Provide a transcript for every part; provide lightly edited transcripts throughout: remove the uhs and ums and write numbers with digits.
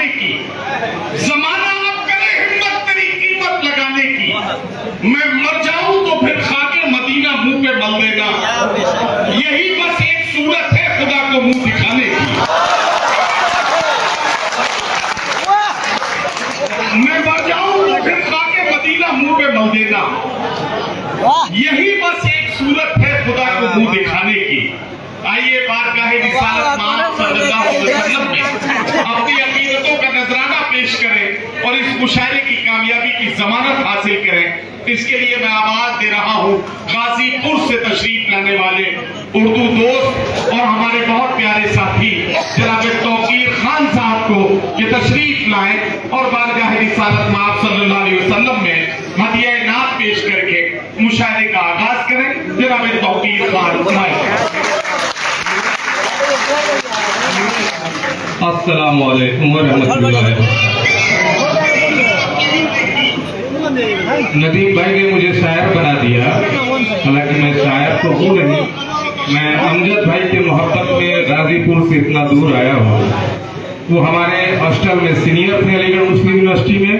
दिखाने की, जमाना अब करे हिम्मत तेरी कीमत लगाने की। मैं मर जाऊं तो फिर खाके मदीना मुंह पे मल देना, यही बस एक सूरत है खुदा को मुंह दिखाने की। मैं मर जाऊं तो फिर खाके मदीना मुंह पे मल देना, यही बस एक सूरत है खुदा को मुंह दिखाने की। आइए बारगाह रिसालत में सल्लल्लाहु अलैहि वसल्लम में अपनी अकीदतों का नजराना पेश करें और इस मुशायरे की कामयाबी की जमानत हासिल करें। इसके लिए मैं आवाज दे रहा हूँ गाजीपुर से तशरीफ लाने वाले उर्दू दोस्त और हमारे बहुत प्यारे साथी जनाब तौकीर खान साहब को ये तशरीफ लाएं और बारगाह रिसालत में सल्लल्लाहु अलैहि वसल्लम में हदिया नात पेश करके मुशायरे का आगाज करें। जनाब तौकीर खान। अस्सलामु अलैकुम वरहमतुल्लाहि। नदीम भाई ने मुझे शायर बना दिया, हालांकि मैं शायर तो हूँ नहीं। मैं अमजद भाई के मोहब्बत में गाजीपुर से इतना दूर आया हूँ। वो हमारे हॉस्टल में सीनियर थे अलीगढ़ मुस्लिम यूनिवर्सिटी में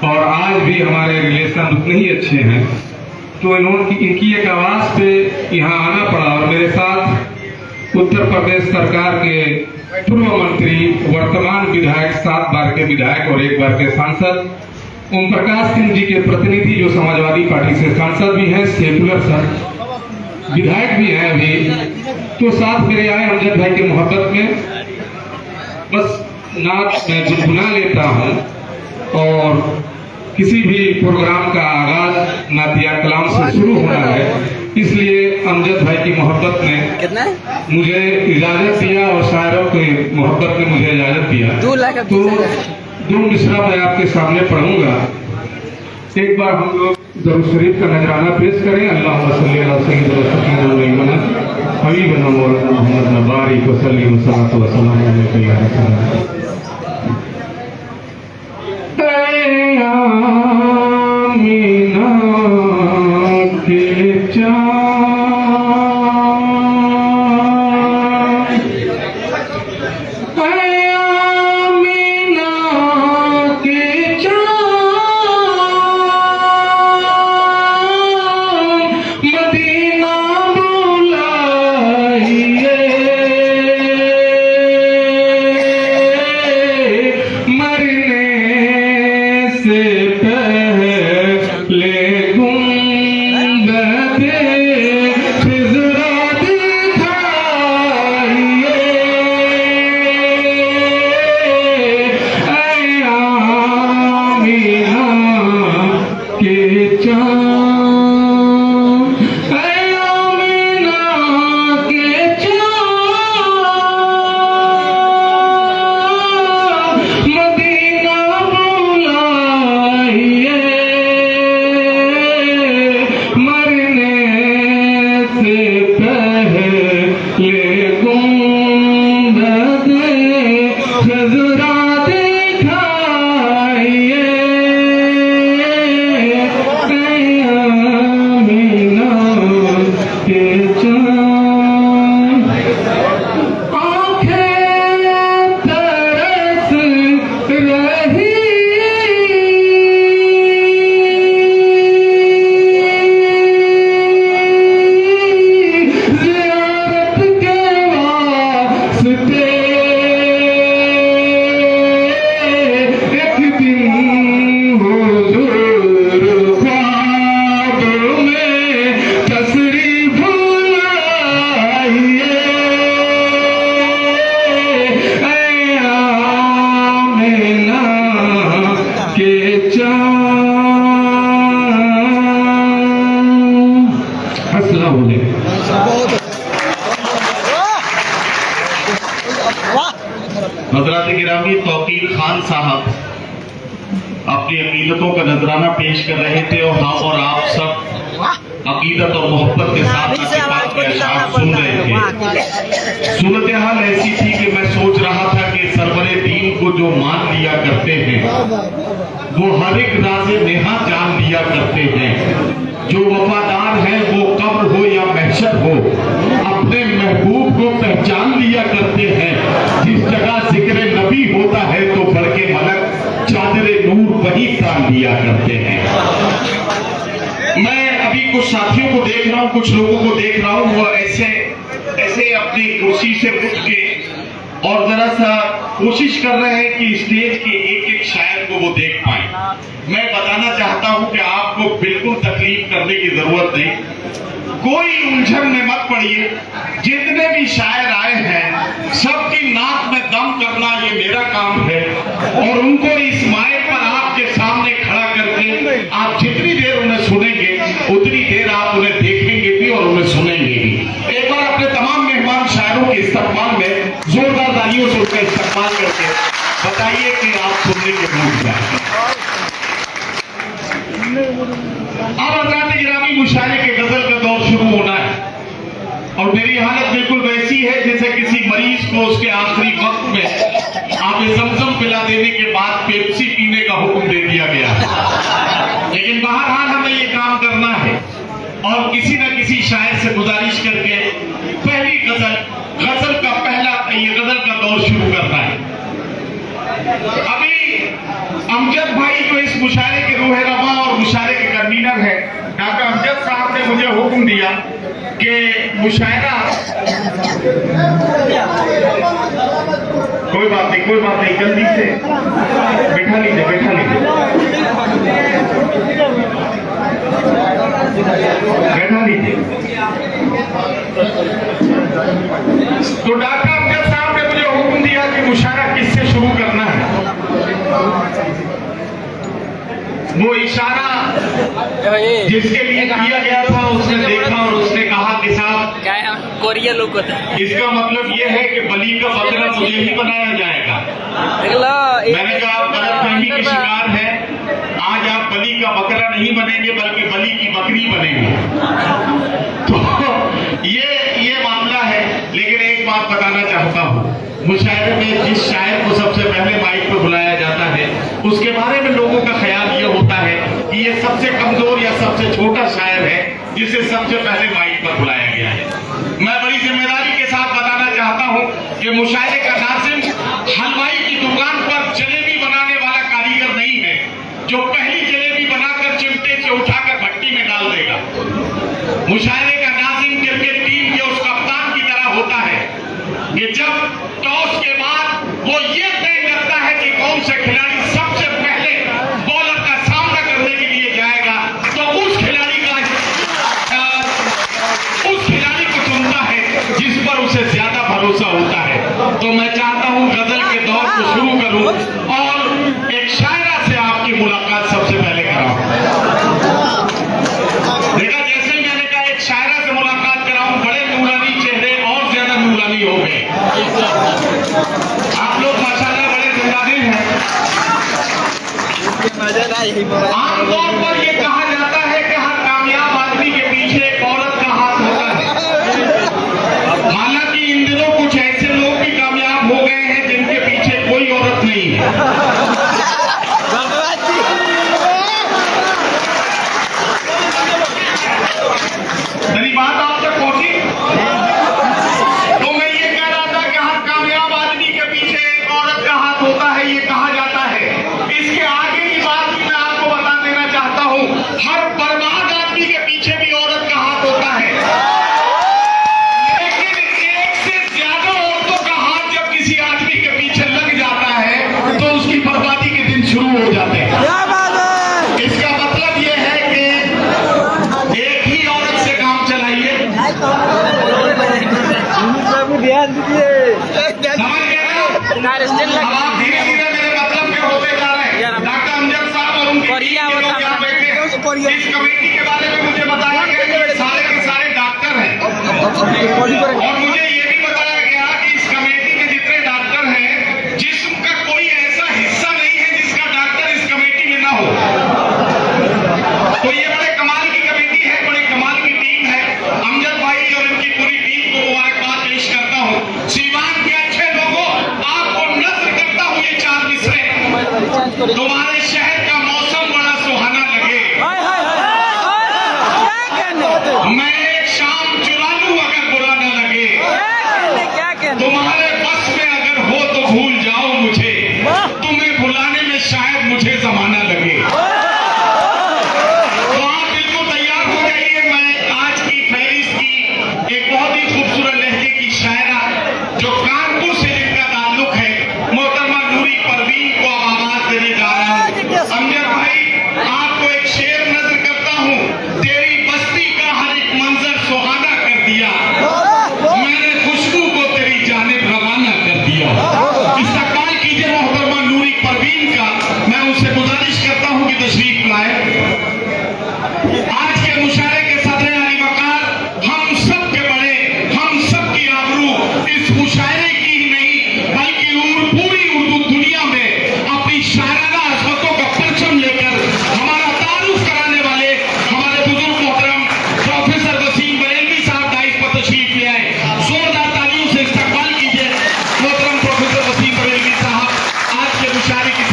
और आज भी हमारे रिलेशन उतने ही अच्छे हैं। तो इनकी एक आवाज पे यहाँ आना पड़ा और मेरे साथ उत्तर प्रदेश सरकार के पूर्व मंत्री, वर्तमान विधायक, 7 बार के विधायक और 1 बार के सांसद ओम प्रकाश सिंह जी के प्रतिनिधि जो समाजवादी पार्टी से सांसद भी हैं, सेकुलर सर विधायक भी हैं अभी, तो साथ मेरे आए अमजद भाई के मोहब्बत में। बस नात मैं गुनगुना लेता हूँ और किसी भी प्रोग्राम का आगाज नातिया कलाम से शुरू होना है, इसलिए अमजद भाई की मोहब्बत ने मुझे इजाजत दिया और शायरों की मोहब्बत ने मुझे इजाजत दिया। तो 2 मिसरा मैं आपके सामने पढ़ूंगा। एक बार हम लोग दरूद शरीफ का नजराना पेश करें। अल्लाहुम्मा सल्ली अला सय्यिदना हबीबना मौलाना मुहम्मद नबारी व सल्लल्लाहु अलैहि वसल्लम। आमीना के चाँद हजरत गिरामी तौकीर खान साहब अपनी अकीदतों का नजराना पेश कर रहे थे और आप सब अकीदत और मोहब्बत के साथ सुन रहे थे। सूरत हाल ऐसी थी कि मैं सोच रहा था कि सरवरे दीन को जो मान लिया करते हैं वो हर एक राज़े नेहा जान लिया करते हैं। जो वफादार है वो कब्र हो या महशर हो अपने महबूब को पहचान लिया करते हैं। जिस जगह जिक्र नबी होता है तो बढ़ वही प्राण दिया करते हैं। मैं अभी कुछ साथियों को देख रहा हूँ, कुछ लोगों को देख रहा हूँ, वो ऐसे ऐसे अपनी कुर्सी से उठ के और जरा सा कोशिश कर रहे हैं कि स्टेज के एक एक शायर को वो देख पाए। मैं बताना चाहता हूं कि आपको बिल्कुल तकलीफ करने की जरूरत नहीं, कोई उलझन में मत पड़िए। जितने भी शायर आए हैं सबकी नाक में दम करना ये मेरा काम है, और उनको इस माइक पर आपके सामने खड़ा करके आप जितनी देर उन्हें सुनेंगे उतनी देर आप उन्हें देखेंगे भी और उन्हें सुनेंगे भी। एक बार अपने तमाम मेहमान शायरों के इस्तकबाल में जोरदार तालियों से उनका इस्तकबाल करके बताइए कि आप सुनने के मूड में हैं। अब हज़रात गिरामी मुशायरे के गजल का दौर शुरू होना है, और मेरी हालत बिल्कुल वैसी है जैसे किसी मरीज को उसके आखिरी वक्त में आप ज़मज़म पिला देने के बाद पेप्सी पीने का हुक्म दे दिया गया है। लेकिन बहरहाल हमें ये काम करना है और किसी न किसी शायर से गुजारिश करके पहली गजल का पहला ये गजल का दौर शुरू करना है। अभी अमजद भाई जो इस मुशायरे के रूह रवा और मुशायरे के कन्वीनर है, डॉक्टर अमजद साहब ने मुझे हुक्म दिया कि मुशायरा, कोई बात नहीं, जल्दी से बैठा लीजिए तो डॉक्टर अमजद साहब ने मुझे हुक्म दिया कि मुशायरा किससे शुरू करना है। वो इशारा जिसके लिए किया गया था उसने देखा और उसने कहा कि साहब कोरिया लोग इसका मतलब ये है कि बलि का बकरा मुझे ही बनाया जाएगा। मैंने कहा आप गलतफहमी के शिकार है, आज आप बलि का बकरा नहीं बनेंगे बल्कि बलि की बकरी बनेंगे। तो ये मामला है। लेकिन एक बात बताना चाहता हूँ, मुशायरे में जिस शायर को सबसे पहले माइक पर बुलाया जाता है उसके बारे में लोगों का ख्याल ये होता है कि ये सबसे कमजोर या सबसे छोटा शायर है जिसे सबसे पहले माइक पर बुलाया गया है। मैं बड़ी जिम्मेदारी के साथ बताना चाहता हूं कि मुशायरे का नाज़िम हलवाई की दुकान पर जलेबी बनाने वाला कारीगर नहीं है जो पहली जलेबी बनाकर चिमटे से उठाकर भट्टी में डाल देगा। मुशायरे का नाज़िम क्रिकेट टीम के उस कप्तान की तरह होता है कि जब टॉस के बाद वो ये तय करता है कि कौन सा खिलाड़ी सबसे पहले बॉलर का सामना करने के लिए जाएगा, तो उस खिलाड़ी को चुनता है जिस पर उसे ज्यादा भरोसा होता है। तो मैं चाहता हूं गजल के दौर को शुरू करूं और एक शायरा से आपकी मुलाकात सबसे पहले कराऊं। देखा, जैसे ही मैंने कहा एक शायरा से मुलाकात कराऊं, बड़े नूरानी चेहरे और ज्यादा नूरानी हो गए। आप लोग माशाल्लाह बड़े जिम्मेदार हैं। आमतौर पर ये कहा जाता है कि हर कामयाब आदमी के पीछे एक औरत का हाथ होता है। हालांकि इन दिनों कुछ ऐसे लोग भी कामयाब हो गए हैं जिनके पीछे कोई औरत नहीं है। मेरी बात आप तक पहुंची? तो मैं ये कह रहा था कि हर कामयाब आदमी के पीछे एक औरत का हाथ होता है, ये कहा जाता है। इसके आगे की बात भी मैं आपको बता देना चाहता हूं, हर बर्बाद आदमी के पीछे भी औरत का हाथ होता है। लेकिन एक से ज्यादा औरतों का हाथ जब किसी आदमी के पीछे लग जाता है तो उसकी बर्बादी के दिन शुरू हो जाते हैं। इसका मतलब ये है कि एक ही औरत से काम चलाइए। ध्यान दीजिए। समझ गए ना? अब आप धीरे धीरे मेरे मतलब के होते जा रहे हैं। डॉक्टर अमजद साहब और उनकी टीम के लोग यहाँ बैठे हैं। इस कमेटी के बारे में मुझे बताया गया कि ये सारे के सारे डॉक्टर हैं, और मुझे ये भी बताया गया कि इस कमेटी के जितने डॉक्टर हैं जिसका कोई ऐसा हिस्सा नहीं है जिसका डॉक्टर इस कमेटी में ना हो। तो ये बड़े कमाल की कमेटी है, बड़े कमाल की टीम है। अमजद भाई और उनकी पूरी टीम को मुबारकबाद पेश करता हूँ। सीवान के अच्छे लोगों, आपको नज़र करता हूँ ये 4 मिसरे। तुम्हारे शहर का मौसम बड़ा सुहाना लगे, मैं एक शाम चुरा लूं अगर बुरा न लगे, तुम्हारे बस में अगर हो तो भूल जाओ मुझे, तुम्हें भुलाने में शायद मुझे जमाना लगे।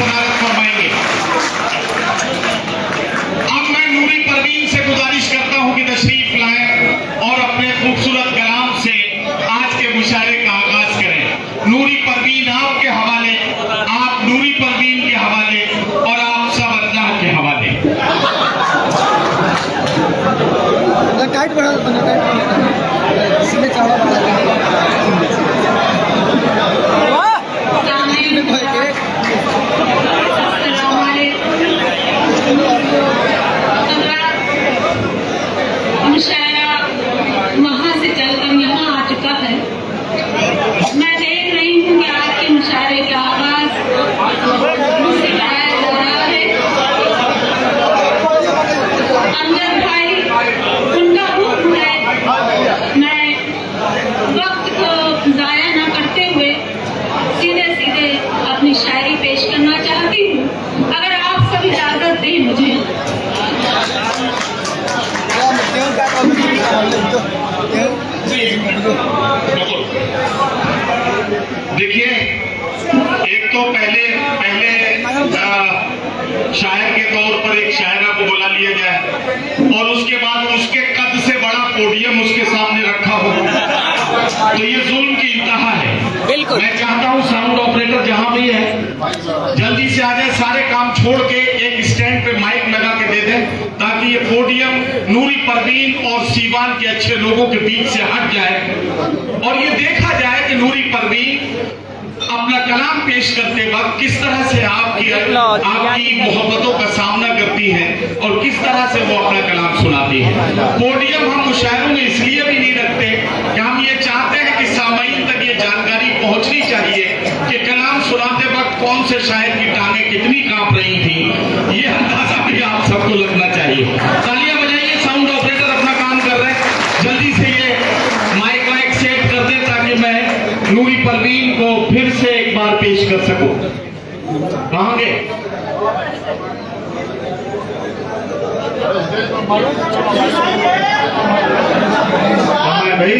सदारत फरमाएंगे। अब मैं नूरी परवीन से गुजारिश करता हूं कि तशरीफ लाएं और अपने खूबसूरत कलाम से आज के मुशायरे का आगाज करें। नूरी परवीन आपके हवाले, आप नूरी परवीन के हवाले और आप सब अल्लाह के हवाले। टाइट बढ़ा इसमें चढ़ा मुशायरा वहाँ से चलकर यहाँ आ चुका है। मैं देख रही हूँ कि आज के मुशायरे का आगाज मुझसे कराया जा रहा है। अमजद भाई उनका हुक्म है, मैं वक्त को जाया न करते हुए सीधे सीधे अपनी शायरी पेश करना चाहती हूँ, अगर आप सब इजाजत दें मुझे। देखिए, एक तो पहले शायर के तौर पर एक शायरा को बुला लिया जाए और उसके बाद उसके कद से बड़ा पोडियम उसके सामने रखा हो, तो ये जुल्म की इंतहा है। बिल्कुल। मैं चाहता हूँ साउंड ऑपरेटर जहां भी है जल्दी से आ जाए, सारे काम छोड़ के एक स्टैंड पे माइक लगा के दे दें ताकि ये पोडियम नूरी परवीन और सीवान के अच्छे लोगों के बीच से हट जाए और ये देखा जाए कि नूरी परवीन अपना कलाम पेश करते वक्त किस तरह से आपकी मोहब्बतों का सामना करती है और किस तरह से वो अपना कलाम सुनाती है। पोडियम हम मुशायरों में इसलिए भी नहीं रखते कि हम ये चाहते हैं कि सामईन तक ये जानकारी पहुंचनी चाहिए कि कलाम सुनाते वक्त कौन से शायर की टांगें कितनी कांप रही थी। ये अंदाजा भी आप सबको लगना चाहिए। तालियां बजाइए, साउंड ऑपरेटर अपना काम कर रहे हैं, जल्दी से ये माइक वाइक सेट कर दे ताकि मैं नूरी परवीन को फिर से एक बार पेश कर सकूं। कहां गए? कहां है भाई?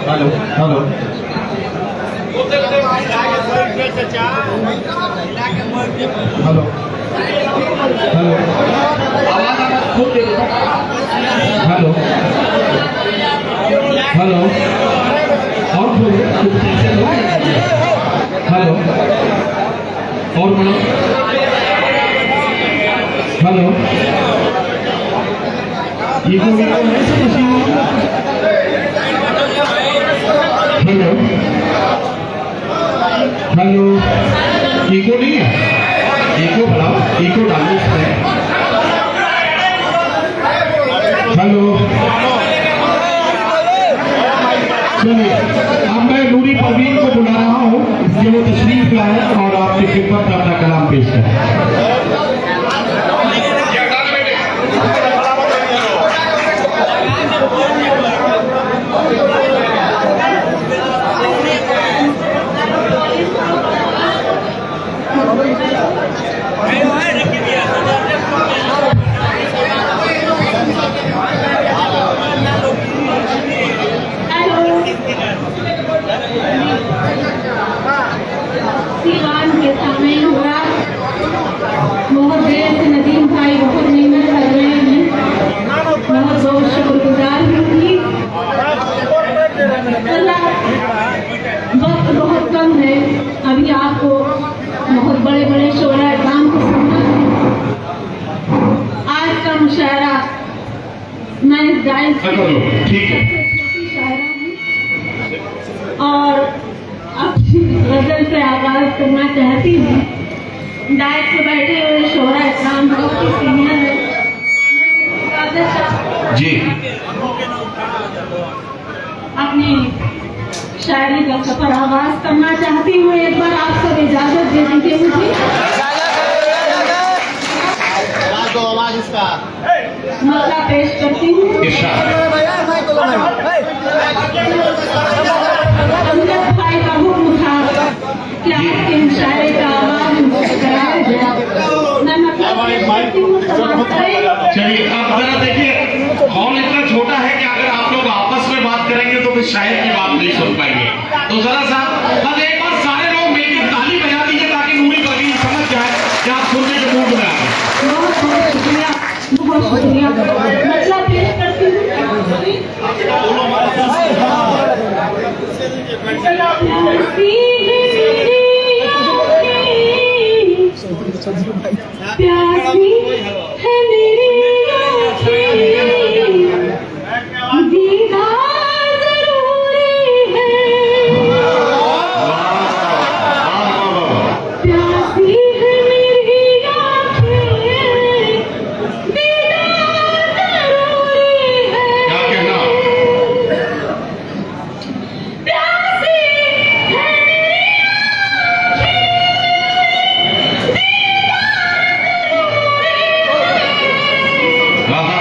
Hello hello hello hello hello hello और बोलो, हेलो और बोलो, हेलो ये हेलो हेलो इको नहीं है, इको बढ़ाओ, इको डालो इसमें। हेलो चलिए, अब मैं नूरी परवीन को बुला रहा हूँ कि वो तशरीफ लाए और आपकी खिदमत में अपना कलाम पेश करें। सीवान के सामने हुआ, बहुत देर से नदीम भाई बहुत मेहनत कर रहे हैं, बहुत बहुत शुक्रगुजार हूँ। वक्त बहुत कम है, अभी आपको बहुत बड़े बड़े शोरा काम को सुनना है। आज का मुशायरा मैं ठीक है शायरा हूँ और गजल से आगाज करना चाहती हूँ। डायट पे बैठे हुए शोहरा इस्लाम बहुत ही सीनियर है जी। अपनी शायरी का सफर आगाज करना चाहती हूँ। एक बार आप सब इजाजत दे दीजिए मुझे, मसला पेश करती हूँ। अमजद भाई का हुक्म था कि आपके मुशायरे का आगाज मुझसे कराया गया। मैं चलिए, आप जरा देखिए, हॉल इतना छोटा है कि अगर आप लोग आपस में बात करेंगे तो शायर की बात नहीं सुन पाएंगे। तो जरा सा बस एक बार सारे लोग मिलकर ताली बजा दीजिए ताकि नूरी बगी समझ जाए कि आप सुनने के मूड में आ गए। बहुत बहुत शुक्रिया, बहुत शुक्रिया। मतलब पेश करती हूँ प्यासी है मेरी आँखें, दीदार जरूरी है। प्यासी है मेरी आँखें, दीदार जरूरी है। क्या कहना? प्यासी है मेरी हाँ हाँ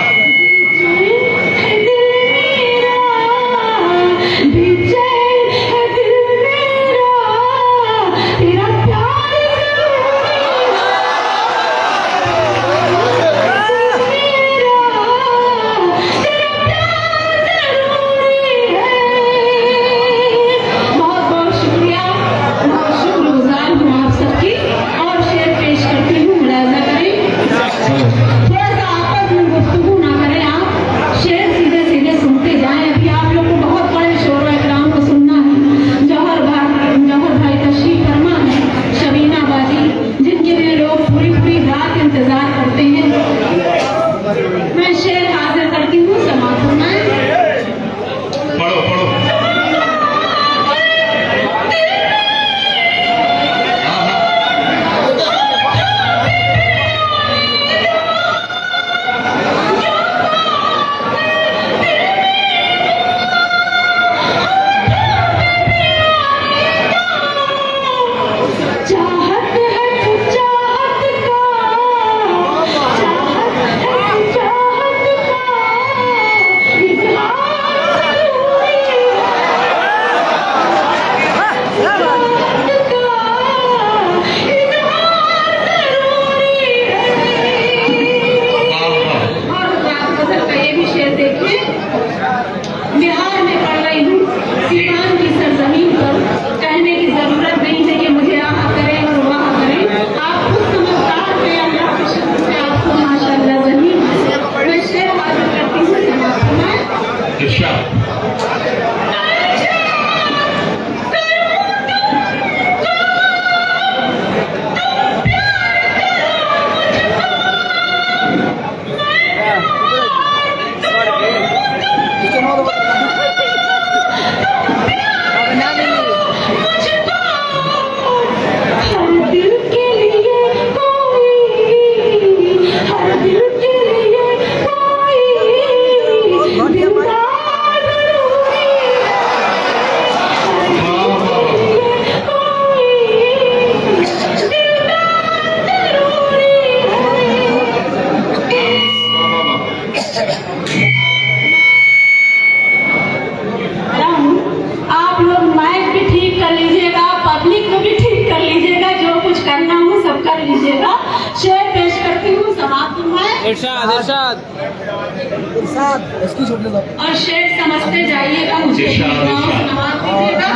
इसकी छोड़ दो और शेर समझते जाइएगा, मुझे नवाज दीजिएगा।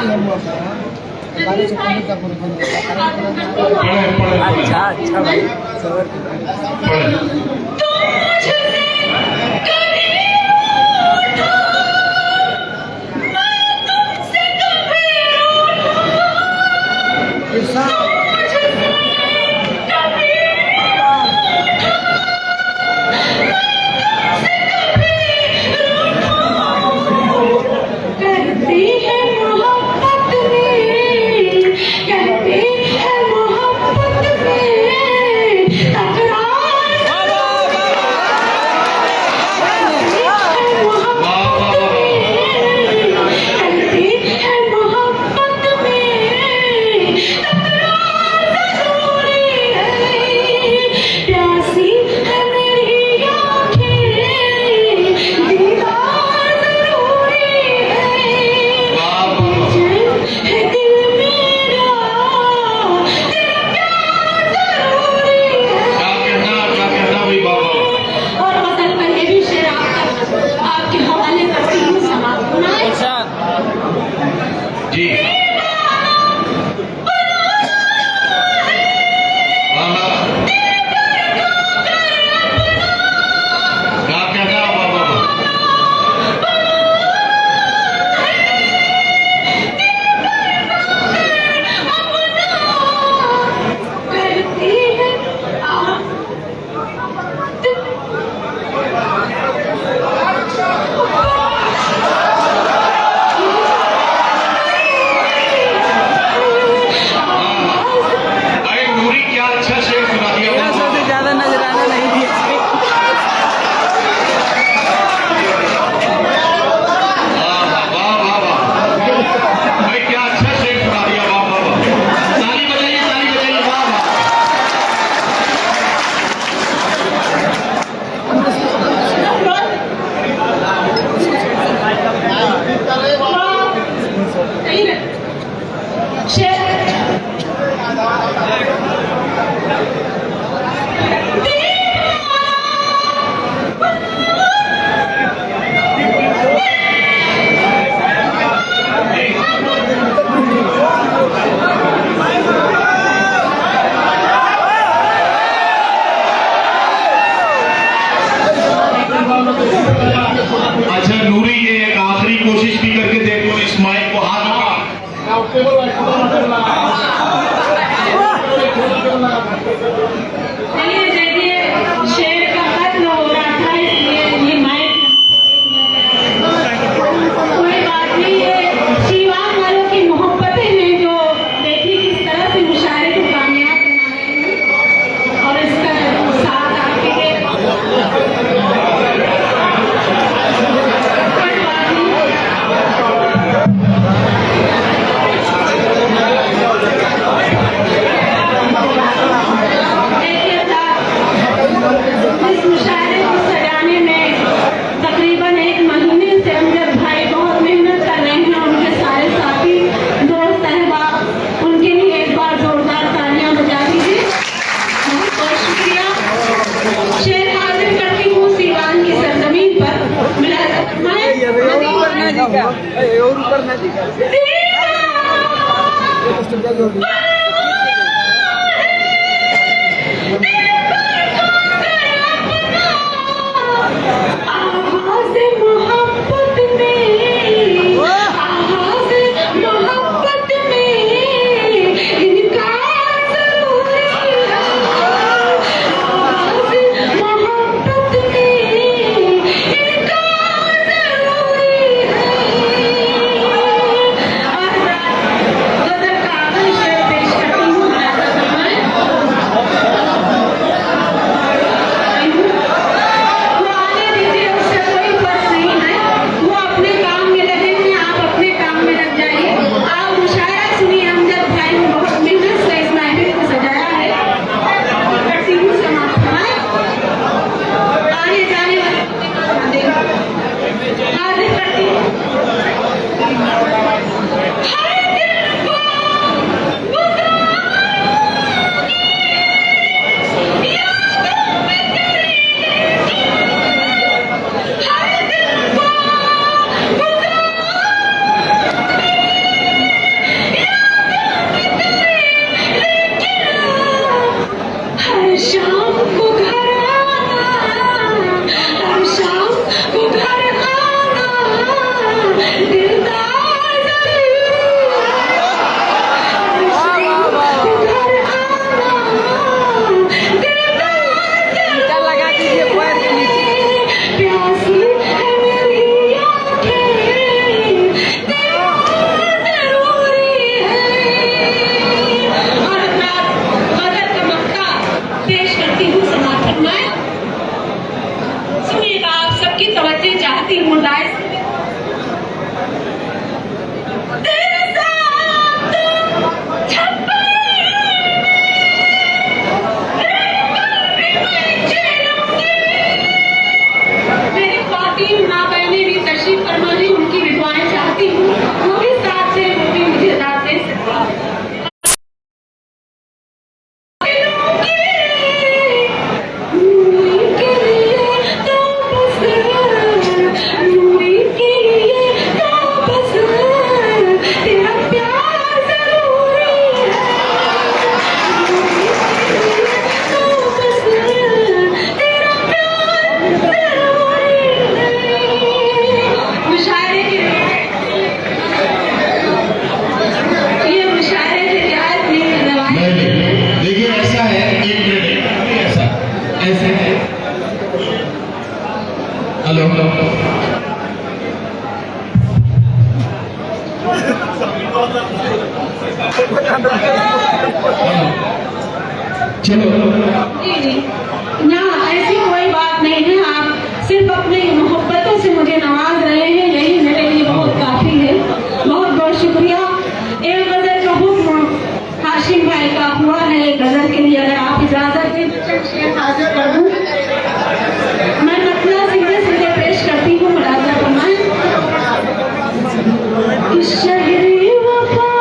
अच्छा अच्छा भाई कोशिश भी करके देख लो इस माइक को हाथ लगा। चलिए देखिए, शेर का कत्ल हो रहा था इसलिए ये माइक कोई बात नहीं है। सीवान वालों की मोहब्बतें ने जो देखी किस तरह से मुशायरे को कामयाब बना रहे हैं और इसका साथ आपके कोई बात देखिए इस मुशायरे को सजाने में तकरीबन 1 महीने से अमजद भाई बहुत मेहनत कर रहे हैं। उनके सारे साथी दोस्त अहबाब, उनके लिए एक बार जोरदार तालियां बजा दीजिए। बहुत बहुत शुक्रिया। शेर हाजिर करती हूँ सीवान की सरजमीन पर। और ऊपर नहीं दिखा आवाज़ मोहब्बत में, आवाज़ मोहब्बत में इनकार ज़रूरी है। आवाज़ मोहब्बत में इनकार ज़रूरी है। और गज़ल का आखिरी शेर पेश करती हूँ। वो आने दीजिए, उससे कोई फर्क नहीं है। वो अपने काम में लगे हैं, आप अपने काम में लग जाइए। आप मुशायरा सुनिए। अमजद भाई ने बहुत मेहनत से इस महफिल को सजाया है। करती हूँ समाप्त फरमाएं। आने जाने वाले हाजिर करती हूँ। हर दिल को यादों में तेरी, हर दिल को हर शाम को घर आना, हर शाम को घर आना दिलदार ज़रूरी है। हर शाम को घर आना दिलदार चल लगा दीजिए पैर के नीचे। प्यासी है मेरी आँखें, दीवार ज़रूरी है। और गज़ल का मक्का पेश करती हूँ समापन में। सुनिएगा, आप सबकी तवज्जो चाहती हूँ। डाइस तेरे साथ छप्पर मेरी ख्वातीन माँ बहनें भी तशरीफ फरमा ली, उनकी भी दुआएं चाहती हूँ। वो भी साथ से, वो भी मुझे दाद दे सकती। नूरी के लिए तो बस, नूरी के लिए तो बस तेरा प्यार ज़रूरी है। नूरी के लिए तो बस तेरा प्यार ज़रूरी है। मुशायरे की ये मुशायरे की रियायत नहीं रवायत। देखिए ऐसा है, एक मिनट, ऐसा ऐसे है। हेलो हेलो, चलो जी जी, ना ऐसी कोई बात नहीं है। आप सिर्फ अपनी मोहब्बतों से मुझे नवाज रहे हैं, यही मेरे लिए बहुत काफी है। बहुत बहुत शुक्रिया। एक गजल का हुक्म हाशिम भाई का हुआ है। गजल के लिए अगर आप इजाजत दें तो चंद शेर हाजिर कर दूं। मैं मतलब सीधे सीधे पेश करती हूँ। मुलाजा फरमाएं। शहरी वफा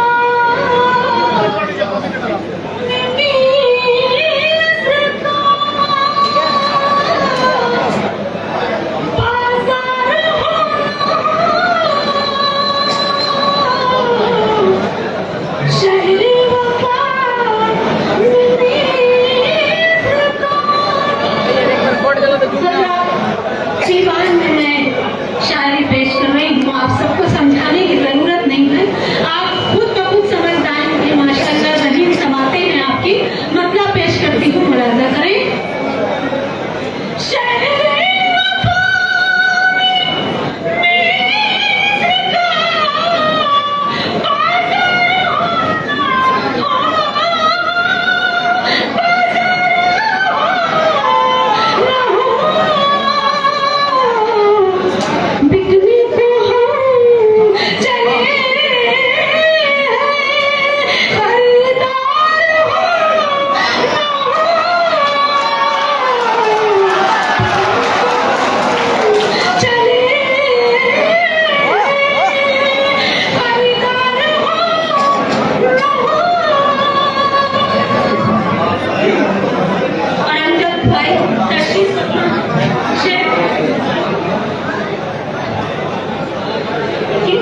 सीवान में मैं शायरी पेश कर रही हूँ आप सबको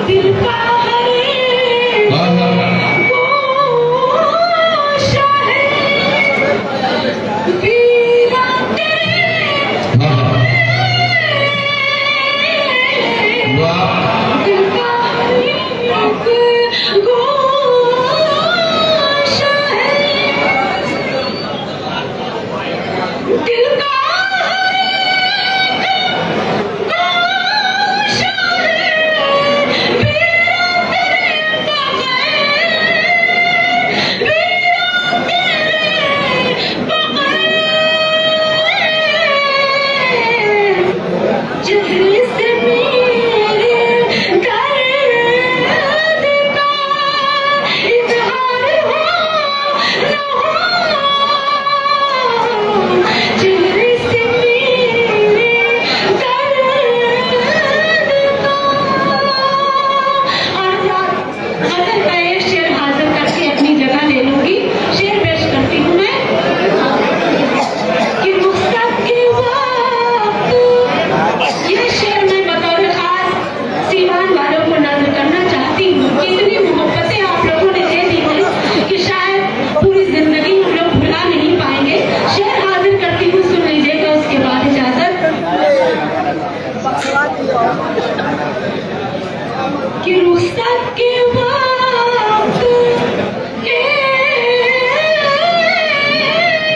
दिल का है गोशा है पीरा तेरे दिल का है गोशा है दिल का कि रुखसत के वक्त झलक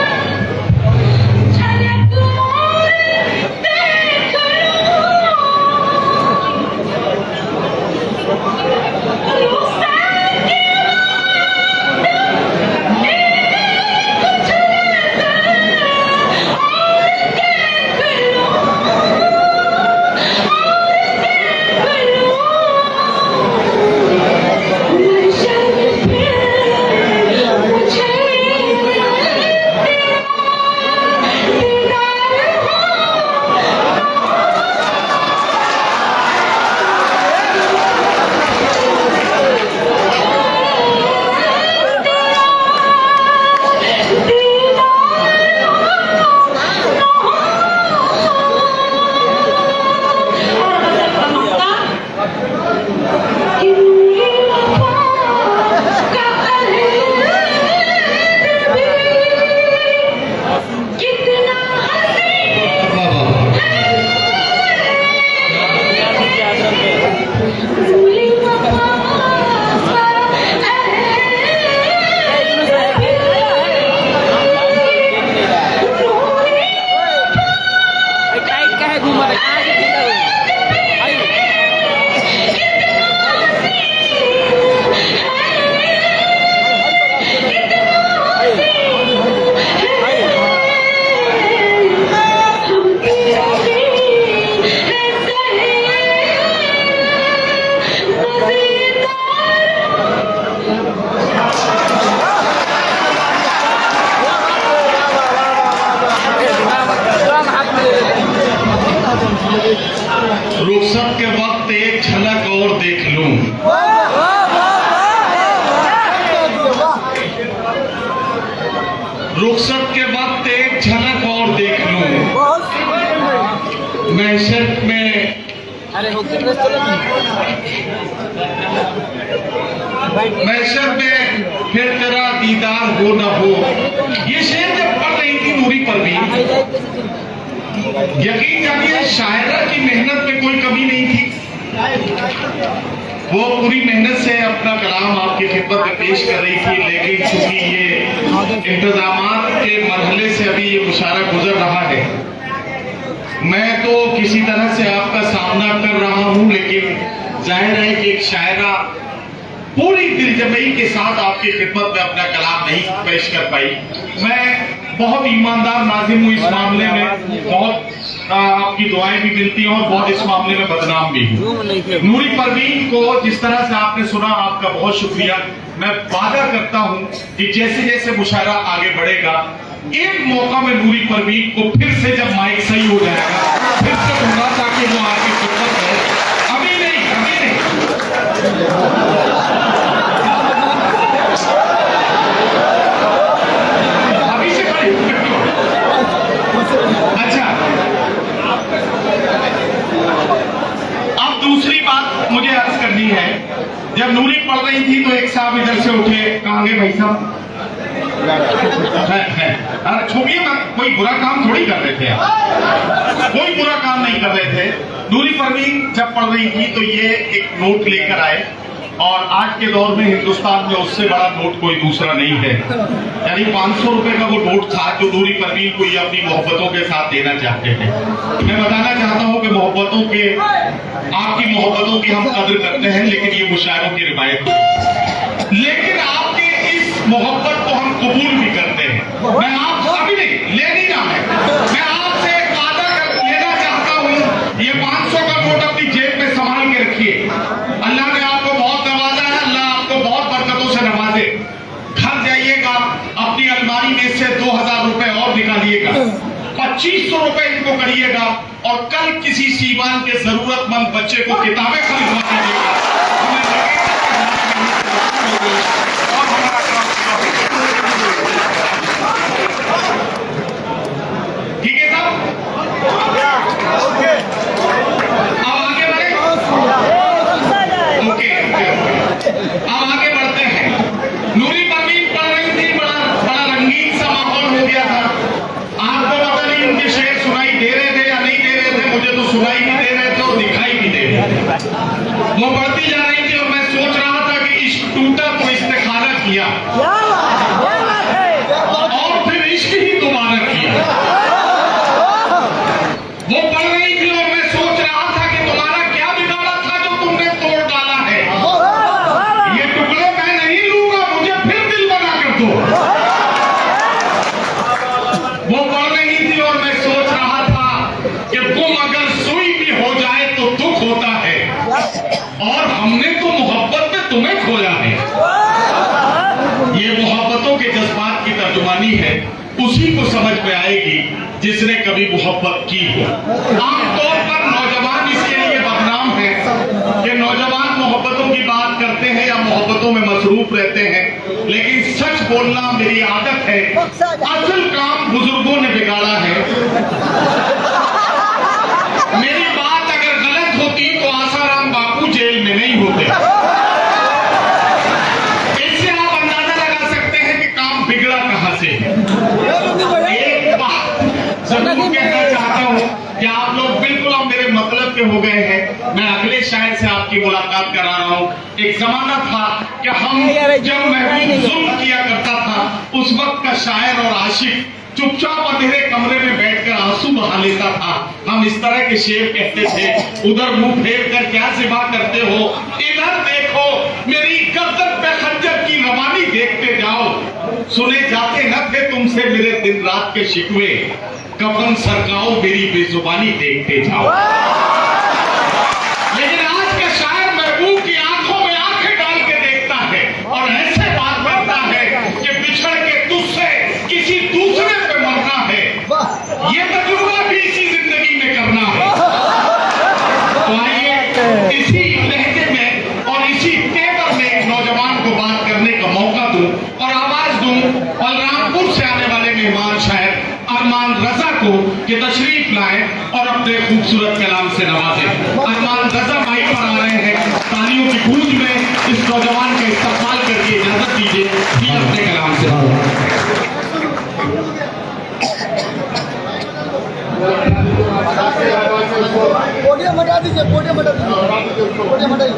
और देख लो रुखसत के रुखसत के वक्त एक झलक और देख लूं। रुखसत के वक्त एक झलक और देख लूं। महशर में महशर में फिर तेरा दीदार हो न हो। ये शेर जब पढ़ रही थी नूरी परवीन, यकीन जानिए शायरा की मेहनत में कोई कमी नहीं थी। वो पूरी मेहनत से अपना कलाम आपकी खिदमत में पेश कर रही थी, लेकिन चूंकि ये इंतजामात के मरहले से अभी ये मुशायरा गुजर रहा है, मैं तो किसी तरह से आपका सामना कर रहा हूं, लेकिन जाहिर है कि एक शायरा पूरी दिलजमई के साथ आपकी खिदमत में अपना कलाम नहीं पेश कर पाई। मैं बहुत ईमानदार नाज़िम हूँ इस मामले में, बहुत आपकी दुआएं भी मिलती हैं और बहुत इस मामले में बदनाम भी हूँ। नूरी परवीन को जिस तरह से आपने सुना, आपका बहुत शुक्रिया। मैं वादा करता हूँ कि जैसे जैसे मुशायरा आगे बढ़ेगा, एक मौका में नूरी परवीन को फिर से जब माइक सही हो जाएगा फिर से दूंगा ताकि वो आपकी खिदमत करे। अभी नहीं, अभी नहीं। अभी से खड़ी। अच्छा, अब दूसरी बात, जब नूरी पढ़ रही थी तो एक साहब इधर से उठे, कहाँ गए भाई साहब? है। अरे छोड़िए ना, कोई बुरा काम थोड़ी कर रहे थे आप, कोई बुरा काम नहीं कर रहे थे। नूरी परवीन जब पढ़ रही थी तो ये एक नोट लेकर आए, और आज के दौर में हिंदुस्तान में उससे बड़ा नोट कोई दूसरा नहीं है। यानी 500 रुपए का वो नोट था जो नूरी परवीन को ये अपनी मोहब्बतों के साथ देना चाहते थे। मैं बताना चाहता हूँ कि मोहब्बतों के, आपकी मोहब्बतों की हम कदर करते हैं, लेकिन ये मुशायरों की रिवायत है। लेकिन आपके इस मोहब्बत को हम कबूल भी करते हैं। मैं आप अभी नहीं लेनी ना है, मैं आपसे एक वादा कर लेना चाहता हूँ, ये 500 का नोट अपनी जेब में संभाल के रखिए। अल्लाह ने आपको बहुत नवाजा है, अल्लाह आपको बहुत बरकतों से नवाजे। घर जाइएगा, अपनी अलमारी में से 2000 रुपए और निकालिएगा, 2500 रुपए इनको करिएगा, और कल किसी सीवान के जरूरतमंद बच्चे को किताबें खरीदवा दीजिएगा। और हमारा काम ठीक है साहब? अब आगे बढ़े। ओके, अब आगे बढ़ते हैं। नूरी परवीन पढ़ रही थी, बड़ा रंगीन सा माहौल हो गया था। आपको पता नहीं उनके शेर सुनाई दे रहे थे या नहीं दे रहे थे, मुझे तो सुनाई भी दे रहे थे और दिखाई भी दे रहे थे। वो बढ़ती जा रही थी और मैं सोच रहा था कि इश्क टूटा तो इस्तिखारा किया, और फिर इश्क ही दोबारा किया। वो पढ़ रही थी और मैं सोच रहा था कि तुम्हारा क्या बिगाड़ा था जो तुमने तोड़ डाला है। ये टुकड़े मैं नहीं लूंगा, मुझे फिर दिल बना कर दो। वो पढ़ रही थी और मैं सोच रहा था कि तुम अगर सुई भी हो जाए तो दुख होता है, और हमने तो मोहब्बत में तुम्हें खोया है। ये मोहब्बतों के जज्बात की तर्जुमानी है, उसी को समझ में आएगी जिसने कभी मोहब्बत की हो। आमतौर पर नौजवान इसके लिए बदनाम है कि नौजवान मोहब्बतों की बात करते हैं या मोहब्बतों में मसरूफ रहते हैं, लेकिन सच बोलना मेरी आदत है। असल काम बुजुर्गों ने बिगाड़ा है। मेरी बात अगर गलत होती तो आसाराम बापू जेल में नहीं होते। इससे आप अंदाजा लगा सकते हैं कि काम बिगड़ा कहां से है। एक बात जरूर कहना चाहता हूं कि आप लोग बिल्कुल अब मेरे मतलब के हो गए हैं। मैं अगले शायर से आपकी मुलाकात करा रहा हूं। एक जमाना था कि हम जब महबूब जुल्म किया करता था, उस वक्त का शायर और आशिक चुपचाप अंधेरे कमरे में बैठकर आंसू बहा लेता था। हम इस तरह के शेर कहते थे, उधर मुंह फेर कर क्या सिवा करते हो, इधर देखो मेरी गर्दन पे खंजर की रवानी देखते जाओ। सुने जाते न थे तुमसे मेरे दिन रात के शिकवे, कफन सरकाओ मेरी बेजुबानी देखते जाओ। लेकिन आज का शायर महबूब की आंखों में आंखें डाल के देखता है और ऐसे बात करता है कि बिछड़ के तुझसे किसी दूसरे पे मरना है, ये तजुर्बा भी इसी जिंदगी में करना है। तो आइए इसी लहजे में और इसी तेवर में एक नौजवान को बात करने का मौका दूं और आवाज दूं बलरामपुर से आने वाले मेहमान शायर अरमान रजा को कि तशरीफ लाएं और अपने खूबसूरत कलाम से नवाजें। अरमान रजा माइक पर आ रहे हैं, तालियों की गूंज में इस नौजवान का इस्तेमाल करके इजाजत दीजिए कि अपने कलाम से। पोडियम हटा दीजिए, पोडियम हटा दीजिए, पोडियम हटाइए।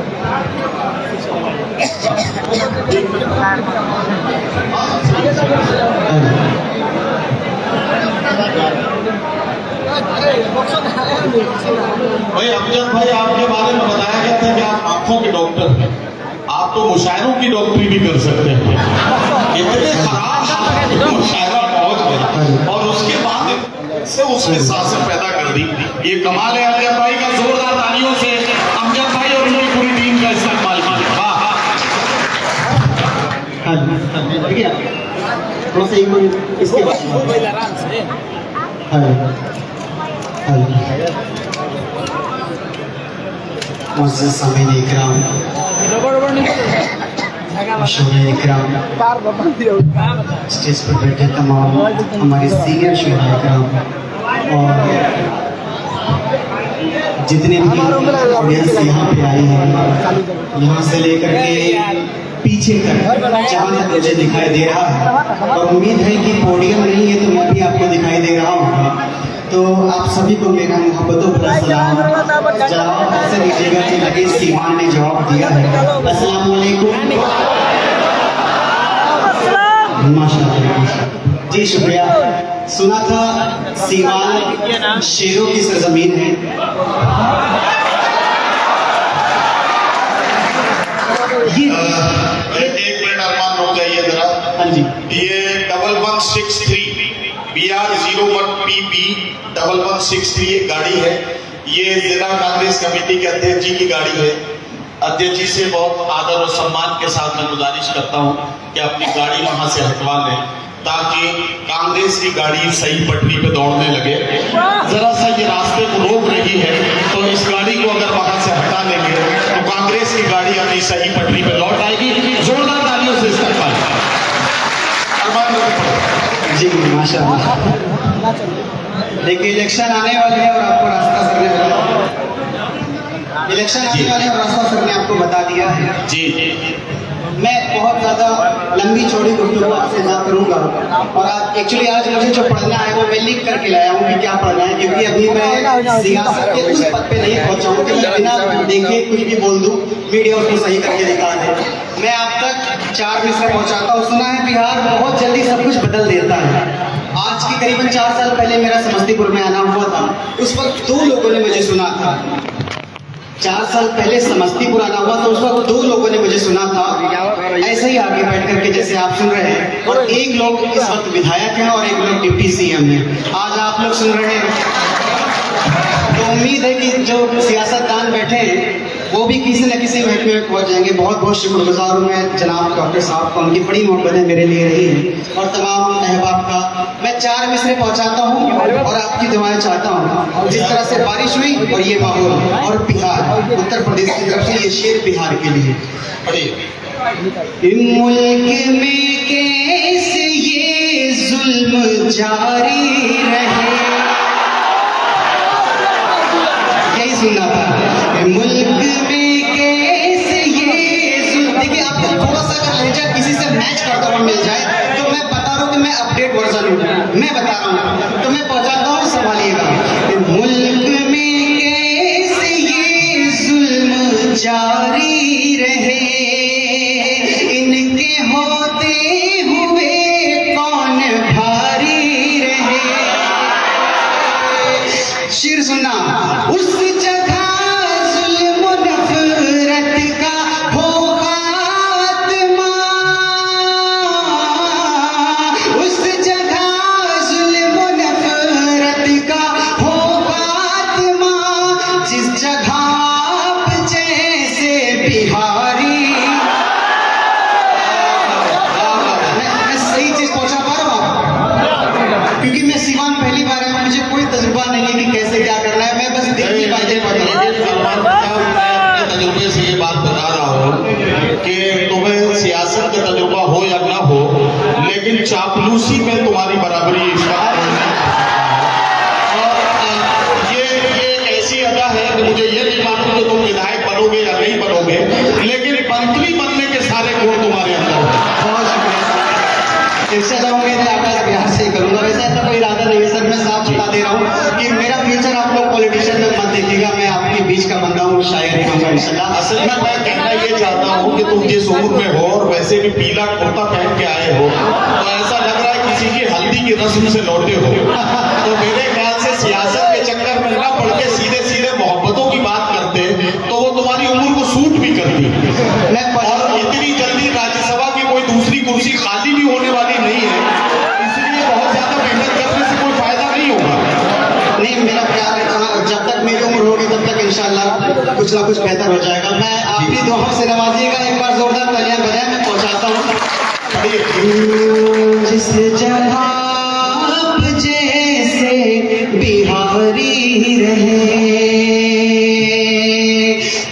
भाई अमजद भाई, आपके बारे में बताया गया था कि आप आंखों के डॉक्टर हैं, आप तो मुशायरों की डॉक्टरी भी कर सकते हैं। इतने खराब मुशायरा पहुंच गया और उसके बाद से उसने सासर पैदा कर दी। ये कमाल है अमजद भाई का। जोरदार तालियों से अमजद भाई और उनकी पूरी टीम का इस्तेमाल किया। हाँ हाँ थोड़ा सा इसके बाद मुअज़्ज़ज़ सामीन इकराम, शुहरा इकराम, स्टेज पर बैठे तमाम हमारे सीनियर शुहरा इकराम और जितने भी ऑडियंस यहाँ पे आई है, यहाँ से लेकर के पीछे तक जहाँ तक मुझे दिखाई दे रहा है, और उम्मीद है कि पोडियम नहीं है तो मैं भी आपको दिखाई दे रहा हूँ। तो आप सभी को मेरा मोहब्बतों भरा सलाम। जवाब ऐसे दीजिएगा कि लगे सीमान ने जवाब दिया है। अस्सलाम वालेकुम। माशाल्लाह जी, शुक्रिया। सुना था सीवान शेरों की सरजमीन है। ये एक मिनट अरमान रुक जाइए जरा। हाँ जी, ये 1163 BR01PP 1163 एक गाड़ी है। ये जिला कांग्रेस कमेटी के अध्यक्ष जी की गाड़ी है। अध्यक्ष जी से बहुत आदर और सम्मान के साथ मैं गुजारिश करता हूं कि अपनी गाड़ी वहां से हटवा लें, ताकि कांग्रेस की गाड़ी सही पटरी पे दौड़ने लगे। जरा सा ये रास्ते को रोक रही है, तो इस गाड़ी को अगर वहां से हटा लेंगे तो कांग्रेस की गाड़ी अपनी सही पटरी पे लौट आएगी। जोरदार तालियों से इस्तेमाल जी, माशाल्लाह। देखिए, इलेक्शन आने वाले हैं और आपको रास्ता सर ने बताया। इलेक्शन आने वाले हैं और रास्ता सर ने आपको बता दिया है। जी मैं बहुत ज़्यादा लंबी चौड़ी गुफ्तगू आपसे ना करूँगा, और आज एक्चुअली आज मुझे जो पढ़ना है वो मैं लिख करके लाया हूँ कि क्या पढ़ना है, क्योंकि अभी मैं सियासत के उस पद पे नहीं पहुँचा हूँ कि मैं बिना देखे कुछ भी बोल दूँ, मीडिया उसको सही करके दिखा दे। मैं आप तक 4 मिसरे पहुँचाता हूँ। सुना है बिहार बहुत जल्दी सब कुछ बदल देता है। आज की करीबन 4 साल पहले मेरा समस्तीपुर में आना हुआ था। उस वक्त 2 लोगों ने मुझे सुना था। 4 साल पहले समस्तीपुर आना हुआ तो उस वक्त 2 लोगों ने मुझे सुना था, ऐसे ही आगे बैठ करके जैसे आप सुन रहे हैं। और एक लोग इस वक्त विधायक हैं और एक लोग डिप्टी सीएम हैं। आज आप लोग सुन रहे हैं, तो उम्मीद है कि जो सियासतदान बैठे हैं वो भी किसी न किसी महकमे में पहुंच जाएंगे। बहुत बहुत शुक्रगुजार हूँ मैं जनाब डॉक्टर साहब का, उनकी बड़ी मोहब्बतें मेरे लिए रही हैं, और तमाम अहबाब का। मैं 4 मिसरे पहुंचाता हूँ और आपकी दुआएं चाहता हूँ। जिस तरह से बारिश हुई और ये माहौल, और बिहार, उत्तर प्रदेश की तरफ से ये शेर बिहार के लिए। मुल्क में कैसे ये जुल्म जारी रहे, यही सुनना था। मुल्क में कैसे ये जुल्म, देखिए आपको थोड़ा सा अगर लहजा किसी से मैच करता हुआ मिल जाए तो मैं बता रहा हूँ कि मैं अपडेट वर्जन हूँ, मैं बता रहा हूँ तो मैं पहुंचाता हूँ, संभालिएगा। मुल्क में कैसे ये जुल्म जारी रहे, इनके होते हुए कौन भारी रहे। शेर सुनना, उस जगह जुल्म नफरत का हो खात्मा, उस जगह जुल्म नफरत का हो खात्मा, जिस जगह आप जैसे बिहारी। मैं सही चीज पहुंचा पा रहा हूँ, क्योंकि मैं सीवान पहली बार आया हूँ, मुझे कोई तजुर्बा नहीं है कि कैसे क्या करना है। मैं बस देखनी बातें पढ़ रहा हूँ। तजुर्बे से ये बात बता रहा हूँ कि तुम्हें सियासत का तजुर्बा हो या ना हो, लेकिन चापलूसी में तुम्हारी बराबरी इस वक्त ये ऐसी अदा है कि मुझे ये नहीं मालूम कि तुम विधायक बनोगे या नहीं बनोगे, लेकिन मंत्री बनने के सारे गुण तुम्हारे अंदर हैं। बहुत शुक्रिया। इससे ज्यादा उम्मीद है आपका बिहार से ही करूंगा। वैसे ऐसा कोई इरादा नहीं है सर, मैं साफ बता दे रहा हूँ कि मेरा फ्यूचर आप लोग पॉलिटिशियन में मत देखिएगा, मैं आपके बीच का बंदा हूँ, शायर ही हूँ इंशाल्लाह। असल में मैं कहना ये चाहता हूँ कि तुम जिस उम्र में हो और वैसे भी पीला कुर्ता पहन के आए हो, तो ऐसा लग रहा है किसी की हल्दी की रस्म से लौटे हो। तो मेरे ख्याल से सियासत के चक्कर में न पड़ के सीधे सीधे मोहब्बतों की बात करते तो वो तुम्हारी उम्र को सूट भी करती। और इतनी जल्दी राज्यसभा की कोई दूसरी कुर्सी खाली भी होने वाली नहीं है, इसलिए बहुत ज्यादा मेहनत करने से कोई फायदा नहीं होगा। नहीं, मेरा ख्याल है जब तक मेरी उम्र होगी तब तक इंशाल्लाह कुछ ना कुछ बेहतर हो जाएगा। मैं आपकी दुआओं से नवाजिएगा। एक बार जोरदार तालियां बजाएं, मैं पहुंचाता हूँ। जिस जगह आप जैसे बिहारी रहे,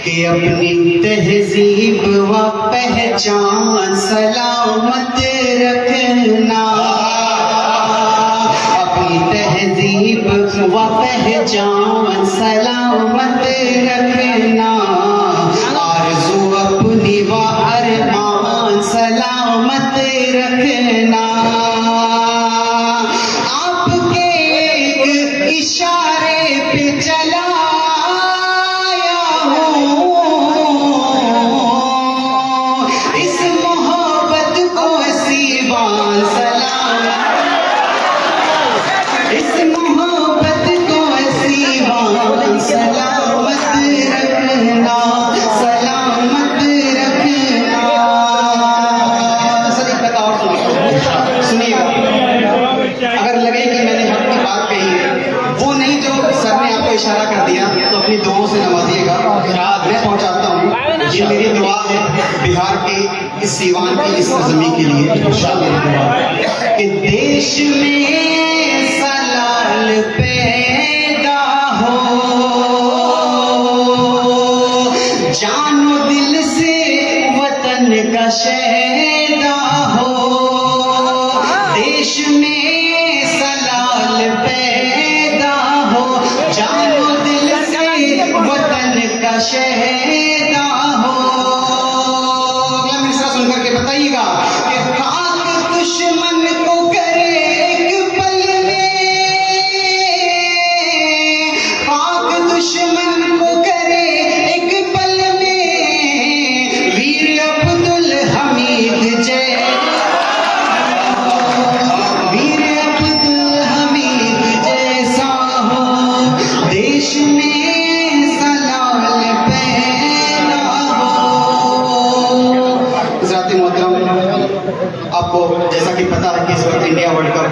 कि अपनी तहजीब व पहचान सलामत रखना, अपनी तहजीब व पहचान सलामत बिहार के इस सीवान की इस सरजमी के लिए कि देश में सलाल पैदा हो, जानो दिल से वतन का शहदा हो। देश में सलाल पैदा हो, जानो दिल से वतन का शहदा हो। अगला मिसरा सुनकर के बताइएगा कि खाक दुश्मन को करे एक पल में, खाक दुश्मन को करे एक पल में, वीर अब्दुल हमीद जय, वीर अब्दुल हमीद जैसा हो। देश में सलाल पैदा हो। हज़रात मोहतरम, आपको जैसा कि पता है कि इस वक्त इंडिया वर्ल्ड कप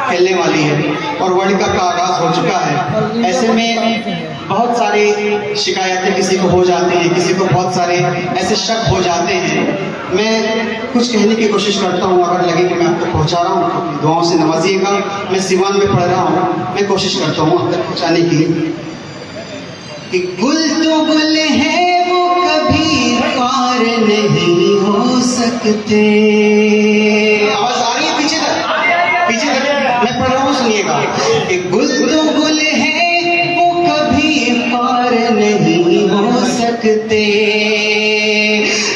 खेलने वाली है और वर्ल्ड कप का आगाज हो चुका है। ऐसे में बहुत सारी शिकायतें किसी को हो जाती हैं, किसी को बहुत सारे ऐसे शक हो जाते हैं। मैं कुछ कहने की कोशिश करता हूँ, अगर लगे कि मैं आप तक पहुँचा रहा हूँ तो दुआओं से नवाजिएगा। मैं सीवान में पढ़ रहा हूँ, मैं कोशिश करता हूँ आप तक पहुँचाने की। कि गुल तो गुल है वो कभी पार नहीं हो सकते। आवाज आ रही है पीछे तक? पीछे तक मैं पढ़ रहा हूँ, सुनिएगा। कि गुल तो गुल है वो कभी पार नहीं हो सकते,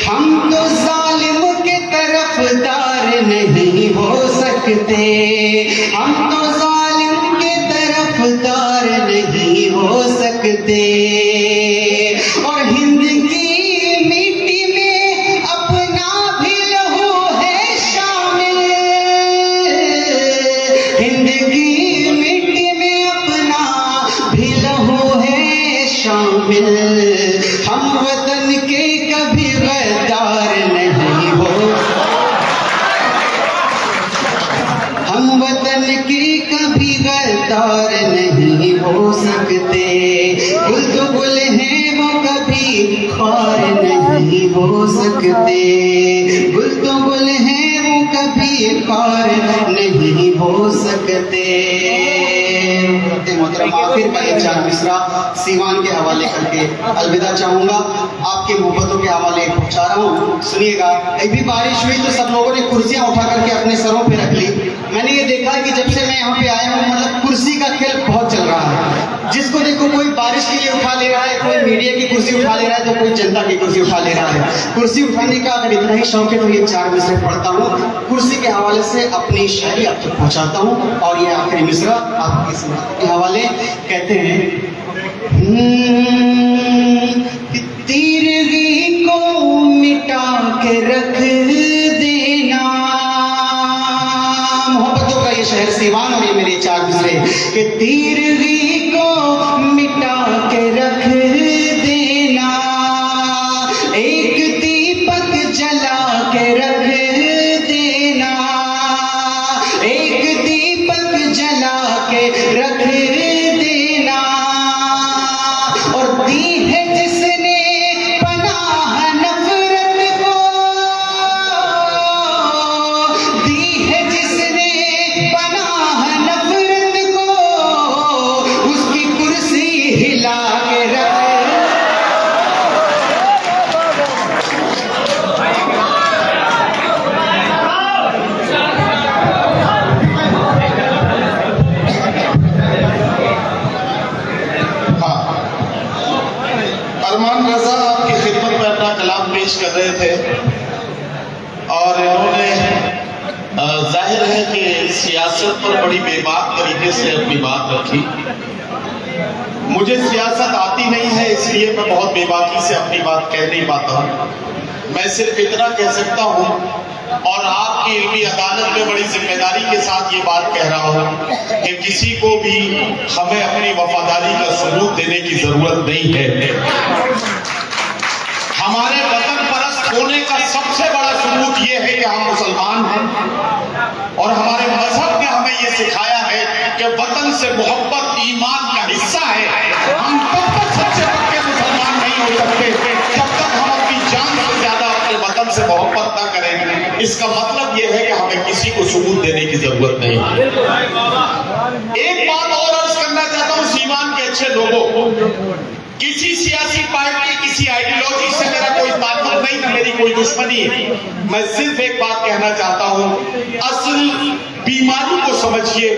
हम तो जालिम के तरफदार नहीं हो सकते, हम तो जालिम के तरफदार नहीं हो सकते। और हिंद की मिट्टी में अपना भी लहू है शामिल, हिंद की मिट्टी में अपना भी लहू है शामिल। हम वतन के कभी गद्दार नहीं हो, हम वतन के कभी गद्दार नहीं हो सकते। गुल तो गुल हैं वो कभी खार नहीं हो सकते, गुल तो गुल हैं वो कभी खार नहीं हो सकते। मोहतरम, आखिर का एक चार मिसरा सीवान के हवाले करके अलविदा चाहूंगा। आपके मोहब्बतों के हवाले पहुंचा रहा हूँ, सुनिएगा। अभी बारिश हुई तो सब लोगों ने कुर्सियां उठा करके अपने सरों पे रख ली। मैंने ये देखा कि जब से मैं यहाँ पे आया हूँ, मतलब कुर्सी का खेल बहुत चल रहा है। जिसको देखो कोई बारिश के लिए उठा ले रहा है, कोई मीडिया की कुर्सी उठा ले रहा है, तो कोई जनता की कुर्सी उठा ले रहा है। कुर्सी उठाने का अगर इतना ही शौक है तो ये चार मिसरे पढ़ता हूँ, कुर्सी के हवाले से अपनी शायरी आप तक पहुँचाता हूँ। और ये आखिरी मिसरा आपके समाज के हवाले कहते हैं। तीरगी को मिटा के रख देना, मोहब्बतों का ये शहर सीवान और ये मेरे चार मिसरे। कि तीरगी को मिटा के रख देना, एक दीपक जला के रख देना, एक दीपक जला के रख देना। और दी है जिसने पनाह नफरत को, दी है जिसने पनाह नफरत को, उसकी कुर्सी हिला के रख। अरमान रजा आपकी खिदमत में अपना कलाम पेश कर रहे थे और इन्होंने जाहिर है कि सियासत पर बड़ी बेबाक तरीके से अपनी बात रखी। मुझे सियासत आती नहीं है, इसलिए मैं बहुत बेबाकी से अपनी बात कह नहीं पाता हूँ। मैं सिर्फ इतना कह सकता हूँ और आपकी इल्मी अदालत में बड़ी जिम्मेदारी के साथ ये बात कह रहा हूँ कि किसी को भी हमें अपनी वफादारी का सबूत देने की जरूरत नहीं है। हमारे वतन परस्त होने का सबसे बड़ा सबूत ये है कि हम मुसलमान हैं और हमारे मजहब ने हमें ये सिखाया है कि वतन से मोहब्बत ईमान का हिस्सा है। हम तब तक सच्चे पक्के मुसलमान नहीं हो सकते जब तक हम अपनी जान से ज्यादा अपने वतन से मोहब्बत ना करें, इसका मतलब यह है कि हमें किसी को सबूत देने की जरूरत नहीं। एक बात और अर्ज करना चाहता हूं सीवान के अच्छे लोगों, किसी सियासी पार्टी, किसी आइडियोलॉजी से मेरा कोई ताल्लुक नहीं, ना मेरी कोई दुश्मनी है। मैं सिर्फ एक बात कहना चाहता हूं, असल बीमारी को समझिए,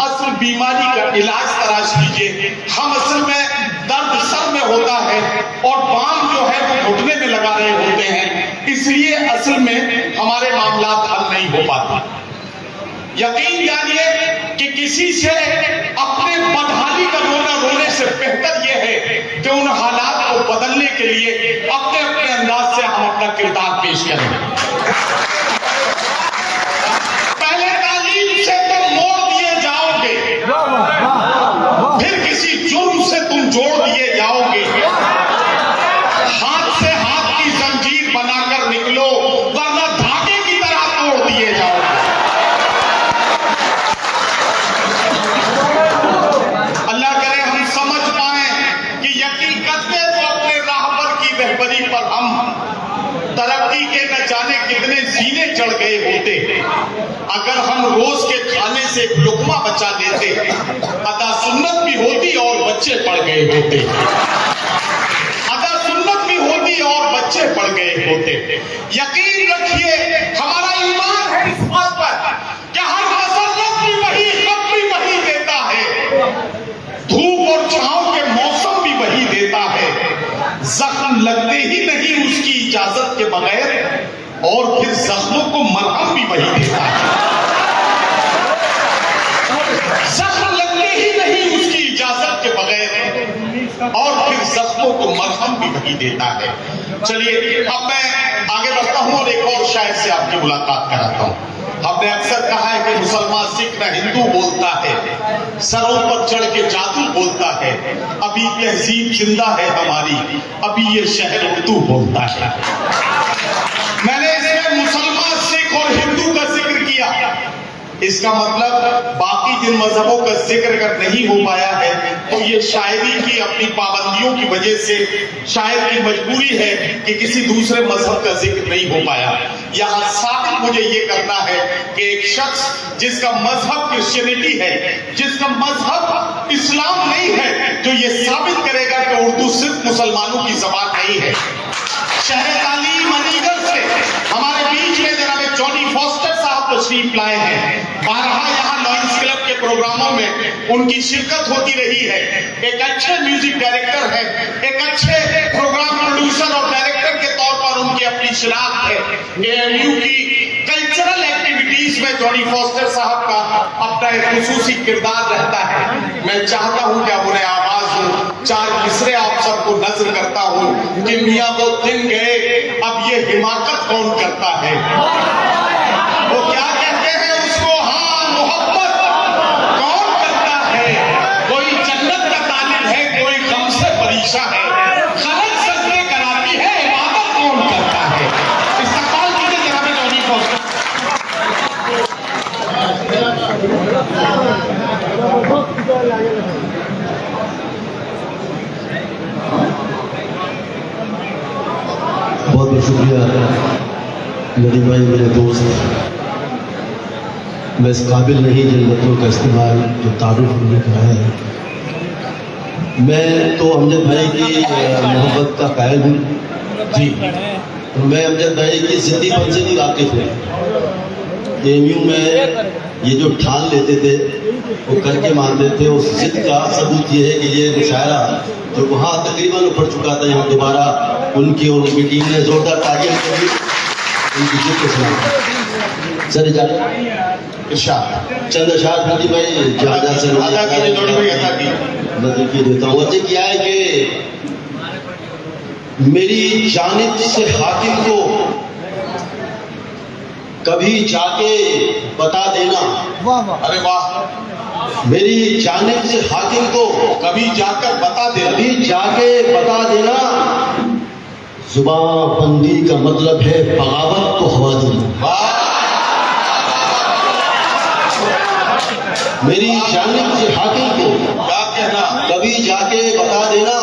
असल बीमारी का इलाज तलाश कीजिए। हम असल में दर्द सर में होता है और बाम जो है वो घुटने में लगा रहे होते हैं, इसलिए असल में हमारे मामला हल नहीं हो पाता। यकीन जानिए कि किसी से अपने बदहाली का रोना रोने से बेहतर यह है कि उन हालात को बदलने के लिए अपने अपने अंदाज से हम अपना किरदार पेश करें। पहले तालीम से तुम मोड़ दिए जाओगे, फिर किसी जुर्म से तुम जोड़ दिए जाओगे। हाथ से हाथ की जंजीर बनाकर निकलो, वरना धागे की तरह तोड़ दिए जाओगे। अल्लाह करे हम समझ पाए कि यकीन करते तो अपने राहबर की रहबरी पर हम तरक्की के न जाने कितने जीने चढ़ गए होते। अगर हम रोज के खाने से एक लुकमा बचा लेते, अदा सुन्नत भी होती और बच्चे पड़ गए होते। अदा सुन्नत भी होती और बच्चे पड़ गए होते। यकीन रखिए हमारा ईमान है इस बात पर कि हर मसल्लत भी वही, खत भी वही देता है, धूप और छांव के मौसम भी वही देता है। जख्म लगते ही नहीं उसकी इजाजत के बगैर, और फिर जख्मों को मरहम भी वही देता है। जख्म लगते ही नहीं उसकी इजाजत के बगैर, और फिर जख्मों को मरहम भी वही देता है। चलिए अब मैं आगे बढ़ता हूं और एक और शायर से आपकी मुलाकात कराता हूं। हमने अक्सर कहा है कि मुसलमान सिख न हिंदू बोलता है, सरों पर चढ़ के जादू बोलता है, अभी तहजीब जिंदा है हमारी, अभी ये शहर उर्दू बोलता है। मैंने इसमें मुसलमान सिख और हिंदू का जिक्र किया, इसका मतलब बाकी जिन मजहबों का जिक्र अगर नहीं हो पाया है तो ये शायरी की अपनी पाबंदियों की वजह से शायर की मजबूरी है कि किसी दूसरे मजहब का जिक्र नहीं हो पाया। यहाँ साबित मुझे ये करना है कि एक शख्स जिसका मजहब क्रिश्चियनिटी है, जिसका मजहब इस्लाम नहीं है, जो ये साबित करेगा कि उर्दू सिर्फ मुसलमानों की जबान नहीं है। शहर तालीम अलीगढ़ से हमारे बीच में जनाब जॉनी फॉस्टर साहब तशरीफ लाए हैं। बारहा यहाँ लॉयंस क्लब के प्रोग्रामों में उनकी शिरकत होती रही है। एक अच्छे म्यूजिक डायरेक्टर है, एक अच्छे प्रोग्राम प्रोड्यूसर और डायरेक्टर के तौर पर उनकी अपनी शिनाख्त है। एएमयू की कल्चरल एक्टिविटीज में जॉनी फॉस्टर साहब का अपना एक खुसूसी किरदार रहता है। मैं चाहता हूं कि अब उन्हें आवाज दूं, चार मिसरे आप सबको नजर करता हूं कि मियां वो दिन गए, अब ये हिमाकत कौन करता है। वो क्या कहते हैं उसको, हाँ मोहब्बत कौन करता है। कोई जन्नत का तालिब है, कोई गम से परेशान है, खलक सजदे कराती है, इबादत कौन करता है। इस्तकबाल कीजिए जनाब जॉनी फॉस्टर। बहुत बहुत शुक्रिया नदीम भाई, मेरे दोस्त। मैं इस काबिल नहीं जिन लफ्ज़ों का इस्तेमाल जो तारुफ उन्होंने करा है। मैं तो अमजद भाई की मोहब्बत का कायल हूँ जी। तो मैं अमजद भाई की जिद्दीपन से भी वाकिफ हूँ। एएमयू में ये जो ठान लेते थे वो करके मानते थे, उस जिद का सबूत ये है कि ये मुशायरा जो वहाँ तकरीबन उभर चुका था, यहाँ दोबारा उनकी और उनकी टीम ने जोरदार तारीफ करी उनकी जिद के खिलाफ। सर चंद अशार नदी भाई जहाँ से नजर देता हूँ। वजह क्या है कि मेरी जानिब से हाकिम को कभी जाके बता देना। अरे वाह, मेरी जानिब से हाकिम को कभी जाकर बता देना, कभी जाके बता देना। जुबान बंदी का मतलब है बगावत को हवा देना। मेरी जानिब से हाकिम को क्या कहना, कभी जाके बता देना।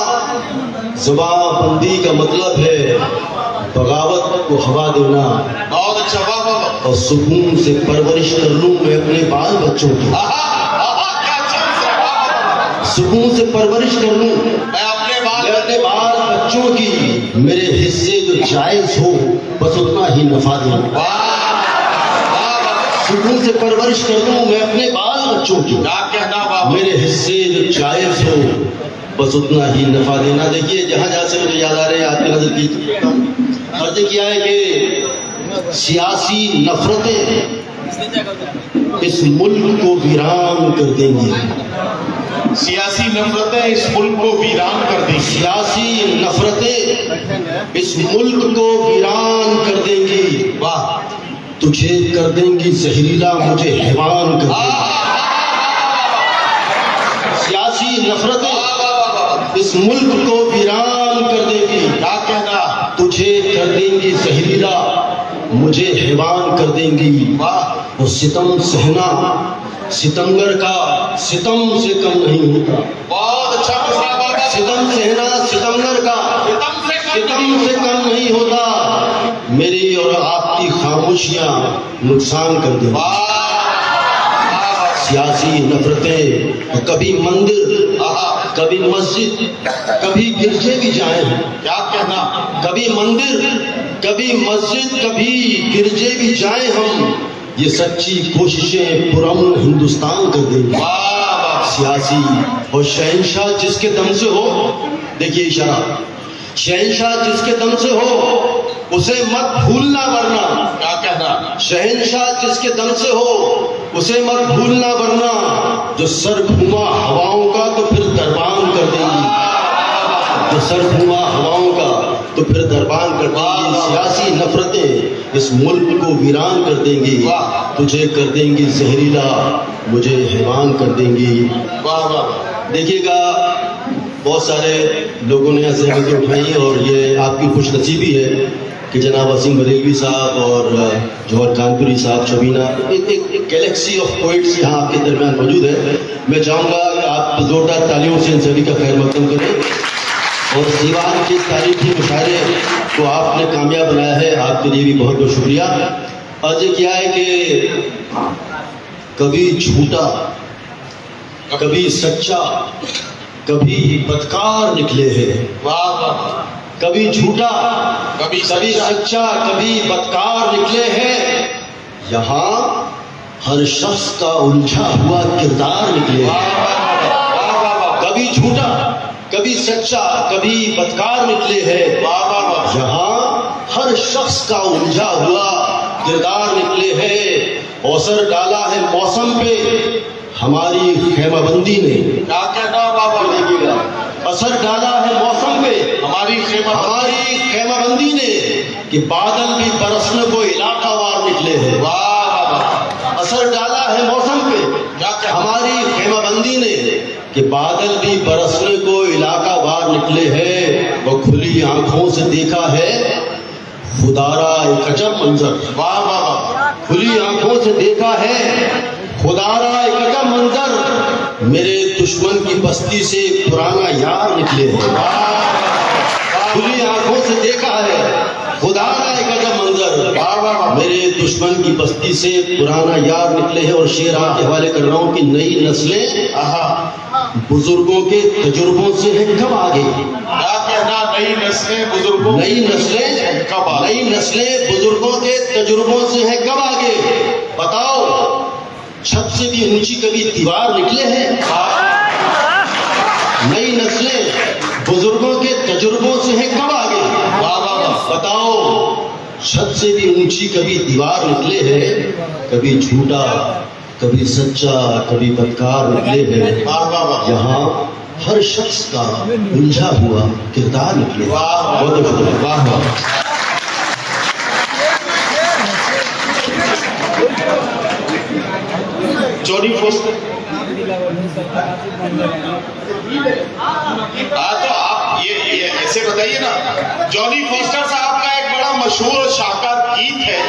जुबान बंदी का मतलब है बगावत को हवा देना बहुत अच्छा, वाह वाह वाह। और सुकून से परवरिश कर लूं मैं अपने बाल बच्चों की, आहा, आहा, क्या चीज़ है, वाह, वाह, वाह। सुकून से परवरिश कर लूं मैं अपने मैं अपने बाल बच्चों की, मेरे हिस्से जो जायज हो बस उतना ही नफा दूं। सुकून से परवरिश कर लूं मैं अपने बाल बच्चों की, क्या कहना बाबा, मेरे हिस्से जो जायज हो बस उतना ही नफा देना। देखिए जहां जहां से मुझे याद आ रहे हैं आपकी नजर की अर्ज किया है कि सियासी नफरतें इस मुल्क को वीरान कर देंगी, सियासी नफरतें इस मुल्क को वीरान कर देंगी, सियासी नफरतें इस मुल्क को वीरान कर देंगी। वाह, तुझे कर देंगी जहरीला, मुझे हैवान कर देंगी। सियासी नफरतें इस मुल्क को वीरान कर देंगी। क्या कहना, तुझे कर देंगी जहरीला, मुझे हैवान कर देंगी। वाह, वो सितम सहना सितमगर का सितम से कम नहीं होता। बहुत अच्छा मिसरा बाबा, सितम सहना सितमगर का सितम से कम नहीं होता। मेरी और आपकी खामोशियां नुकसान कर देंगी। वाह, सियासी नफरतें कभी मंदिर, कभी मस्जिद, कभी गिरजे भी जाए हैं। क्या कहना, कभी मंदिर, कभी मस्जिद, कभी गिरजे भी जाए हम, ये सच्ची कोशिशें पुरअमन हिंदुस्तान कर देंगे। वाह, सियासी और शहंशाह जिसके दम से हो, देखिए इशारा, शहंशाह जिसके दम से हो उसे मत भूलना वरना, क्या कहना, शहंशाह जिसके दम से हो उसे मत भूलना वरना, जो सर घूमा हवाओं का तो फिर दरबान कर देंगी, जो सर घूमा हवाओं का तो फिर दरबान कर देंगी। सियासी नफरतें इस मुल्क को वीरान कर देंगी। तुझे कर देंगी जहरीला, मुझे हैवान कर देंगी। वाह वाह, देखिएगा बहुत सारे लोगों ने सहमति उठाई और ये आपकी खुशनसीबी है कि जनाब वसीम बरेलवी साहब और जौहर कानपुरी साहब, शबीना, एक गैलेक्सी ऑफ पोइट्स यहाँ आपके दरमियान मौजूद है। मैं चाहूँगा कि आप जोरदार तालियों से इन सभी का खैर मकदम करें और सीवान के तारीखी मुशायरे को आपने कामयाब बनाया है, आपके लिए भी बहुत बहुत शुक्रिया। अर्ज किया है कि कभी झूठा, कभी सच्चा, कभी बदकार निकले हैं। वाह वाह, कभी झूठा, कभी सच्चा, कभी बदकार निकले हैं। यहाँ हर शख्स का उलझा हुआ किरदार निकले हैं। कभी झूठा, कभी सच्चा, कभी बदकार निकले हैं। यहाँ हर शख्स का उलझा हुआ किरदार निकले हैं। असर डाला है मौसम पे हमारी खेमाबंदी ने। क्या कहना बाबा, देखिएगा, असर डाला है मौसम पे हमारी खेमाबंदी ने कि बादल भी बरसने को इलाकावार निकले हैं। वाह, असर डाला है मौसम पे क्या कहना, हमारी खेमाबंदी ने कि बादल भी बरसने को इलाकावार निकले हैं। वो खुली आंखों से देखा है खुदारा एक अजब मंजर। वाह वाह, खुली आंखों से देखा है खुदारा एक अजब मंजर। मेरे दुश्मन की बस्ती से पुराना यार निकले हैं। खुली आंखों से देखा है खुदारा एक अजब मंजर। मेरे दुश्मन की बस्ती से पुराना यार निकले हैं। और शेर आपके हवाले कर रहा हूँ कि नई नस्लें बुजुर्गों के तजुर्बों से है कब आगे। क्या कहना, नई नस्लें बुजुर्गों, नई नस्लें कब आगे, नई नस्लें बुजुर्गों के तजुर्बों से है कब आगे। बताओ, छत से भी ऊंची कभी दीवार निकले हैं। नई नस्लें बुजुर्गों के तजुर्बों से है कब आगे। बताओ, छत से भी ऊंची कभी दीवार निकले हैं। कभी झूठा, कभी सच्चा, कभी बदकार निकले हैं। यहाँ हर शख्स का उलझा हुआ किरदार निकले। बहुत शुक्रिया। वाह वाह, जॉनी फोस्टर। तो आप ये ऐसे बताइए ना, जॉनी फोस्टर साहब का एक बड़ा मशहूर और शाहकार गीत है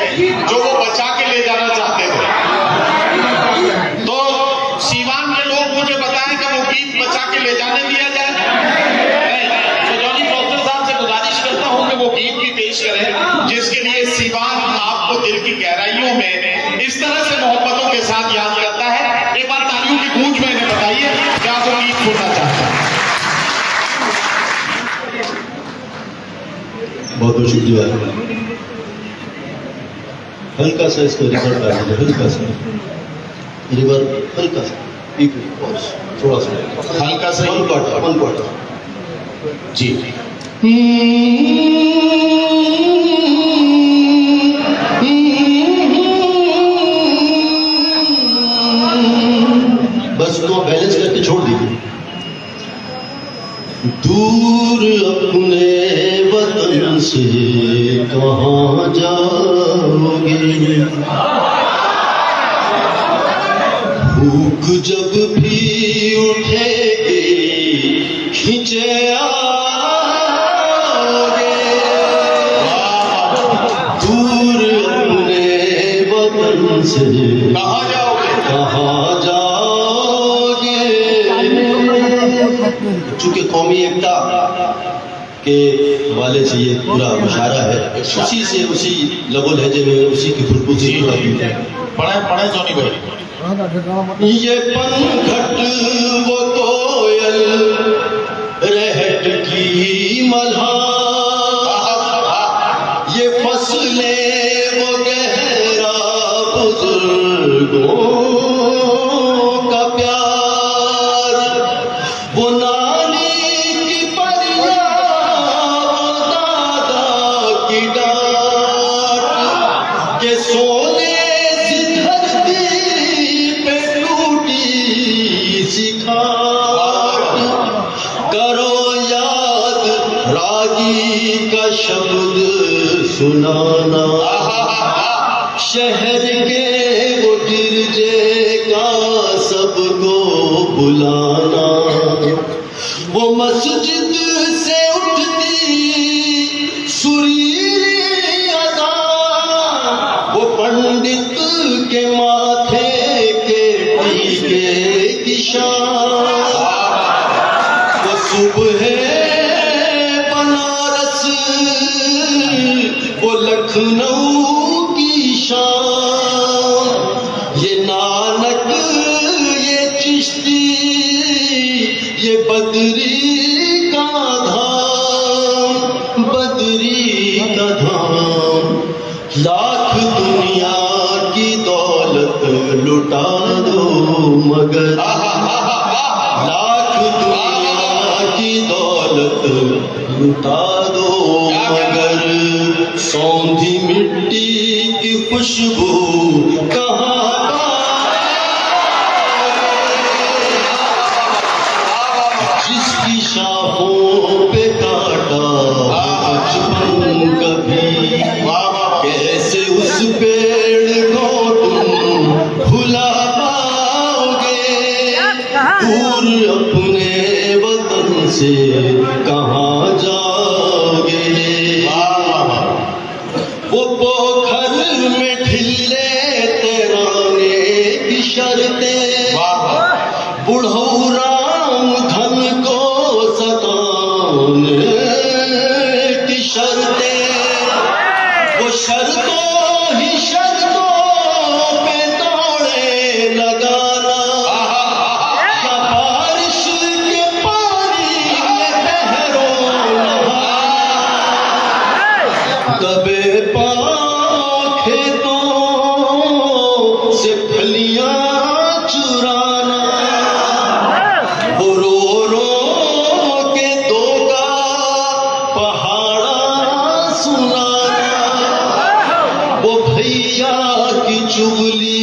जो वो बचा के ले जाना चाहते थे। तो सीवान के लोग मुझे बताएं कि वो गीत बचा के ले जाने दिया जाए। तो जॉनी फोस्टर साहब से गुजारिश करता हूँ कि वो गीत भी पेश करें जिसके लिए आपको दिल की गहराइयों में इस तरह से मोहब्बतों के साथ याद करता है। एक बार तालियों की गूंज में इन्हें बताइए क्या वो गीत सुनना चाहता है। बहुत बहुत शुक्रिया। हल्का सा इसको रिवर्ट डाल दीजिए, हल्का सा रिवर्ट, हल्का सा थोड़ा सा हल्का सा वन क्वार्टर जी। बस उसको बैलेंस करके छोड़ दीजिए। दूर अपने वतन से कहाँ जाओगे, भूख जब भी उठेगी खींचे आओगे। दूर अपने वतन से कहाँ जाओगे? कहाँ जाओगे। चूंकि कौमी एकता के हवाले से ये पूरा मुशायरा है, उसी से उसी लबो लहजे में उसी की खुशबू से पढ़े जोनी भाई। ये पनघट वो कोयल रहट की मल्हार, ये फसलें वो गहरा बुजुर्गों का प्यार, वो नानी की परियां, वो दादा की डांट, के सोने सी धरती पे टूटी सी खाट। करो याद रागी का शब्द सुनाना, शहर के वो गिरजे का सबको बुलाना, वो मस्जिद से उठती सुरीली अज़ान, वो पंडित के माथे के टीके की शान, वो सुबह बनारस, वो लखनऊ की शान, ये नानक ये चिश्ती ये बदरी का धाम, बदरी का धाम। लाख दुनिया की दौलत लुटा दो मगर, लाख दुनिया की दौलत लुटा दो मगर, सौंधी मिट्टी की खुशबू कहाँ जिसकी शाखों पे काटा बचपन कभी, कैसे उस पेड़ को तुम भुला पाओगे। दूर अपने वतन से कहाँ जाओगे। वो पोखर में ढिल्ले तैराने की शर्तें, बुढ़ऊ राम धन को सताने की शर्तें, वो शर्तों ही शर्तों पे तोड़े लगाना, या बारिश के पानी में बहरों नहाना, दबे पाँव खेतों से फलियां चुराना, वो रो रो के दो का पहाड़ा सुनाना, वो भैया की चुगली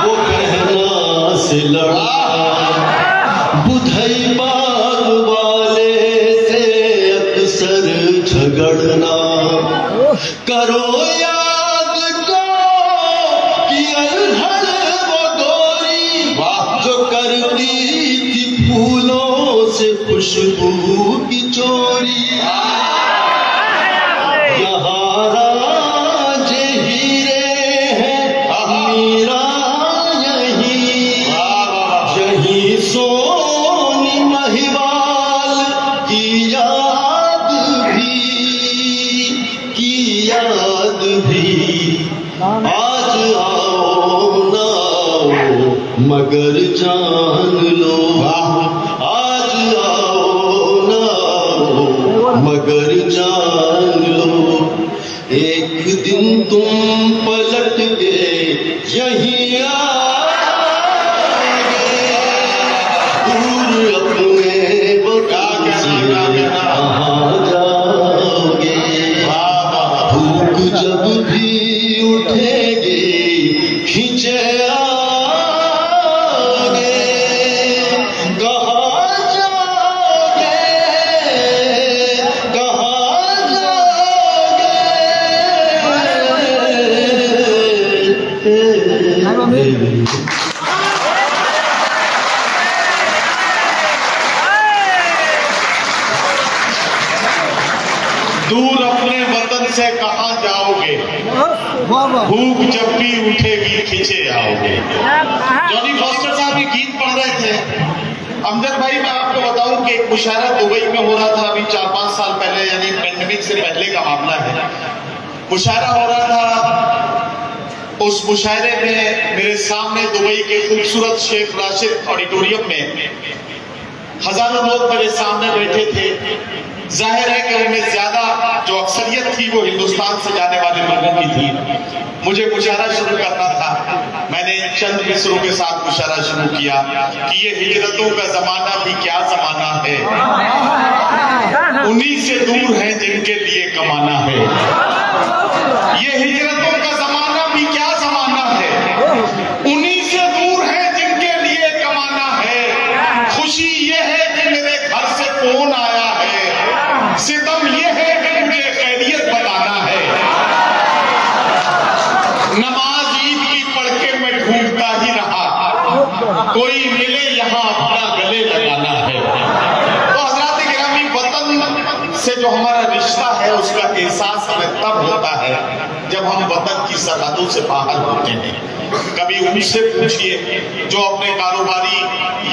वो बहना से लड़ना, बुधई बाग वाले से अक्सर झगड़ना। करो याद को कि अल्हड़ वो गोरी जो करती थी फूलों से खुशबू की चोरी। यहाँ राजे हीरे हैं मीरा यहीं, यहीं सोनी महिवाल की याद भी आज आओ ना आओ मगर जान लो, आज आओ ना आओ मगर जान लो, एक दिन तुम पलट के यहीं आओगे, दूर अपने वतन से कहाँ जाओगे, भूख जब भी उठेगी खींचे आओगे, कहाँ जाओगे, कहाँ जाओगे। दूर अपने वतन से कहाँ जाओगे, वाह वाह भूख जब भी उठेगी खींचे आओगे। जॉनी फॉस्टर साहब ये गीत पढ़ रहे थे। अमजद भाई, मैं आपको बताऊं कि एक मुशायरा दुबई में हो रहा था अभी 4-5 साल पहले, यानी पेंडेमिक से पहले का मामला है। मुशायरा हो रहा था, उस मुशायरे में मेरे सामने दुबई के खूबसूरत शेख राशिद ऑडिटोरियम में हजारों लोग मेरे सामने बैठे थे। जाहिर है कि उनमें ज्यादा जो अक्सरियत थी वो हिंदुस्तान से जाने वाले लोगों की थी। मुझे मुशायरा शुरू करना था। मैंने चंद मिसरों के साथ मुशायरा शुरू किया कि ये हिजरतों का जमाना भी क्या जमाना है, उन्हीं से दूर है जिनके लिए कमाना है। ये हिजरतों का जमाना भी क्या जमाना है, उन्हीं से दूर है जिनके लिए कमाना है। खुशी ये है कि मेरे घर से फोन आया है, सितम ये है कि मुझे खैरियत बताना है। नमाज ईद की पढ़ के मैं ढूंढता ही रहा, कोई मिले यहाँ अपना गले लगाना है। तो हज़रात गिरामी, वतन से जो हमारा रिश्ता है उसका एहसास हमें तब होता है जब हम वतन की सरहदों से बाहर होते हैं। कभी उनसे पूछिए जो अपने कारोबारी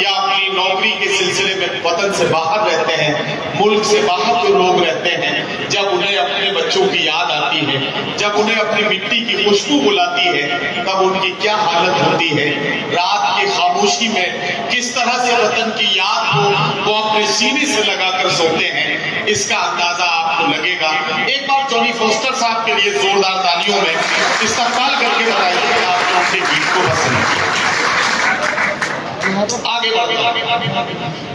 या अपनी नौकरी के सिलसिले में वतन से बाहर रहते हैं, मुल्क से बाहर जो लोग रहते हैं, जब उन्हें अपने बच्चों की याद आती है, जब उन्हें अपनी मिट्टी की खुशबू बुलाती है, तब उनकी क्या हालत होती है। रात की खामोशी में किस तरह से वतन की याद को वो अपने सीने से लगाकर सोते हैं, इसका अंदाजा आपको लगेगा। एक बार जॉनी फॉस्टर साहब के लिए जोरदार तालियों में इस्तकबाल करके बताइए कि आपने उनके गीत को पसंद किया। आगे बढ़िए।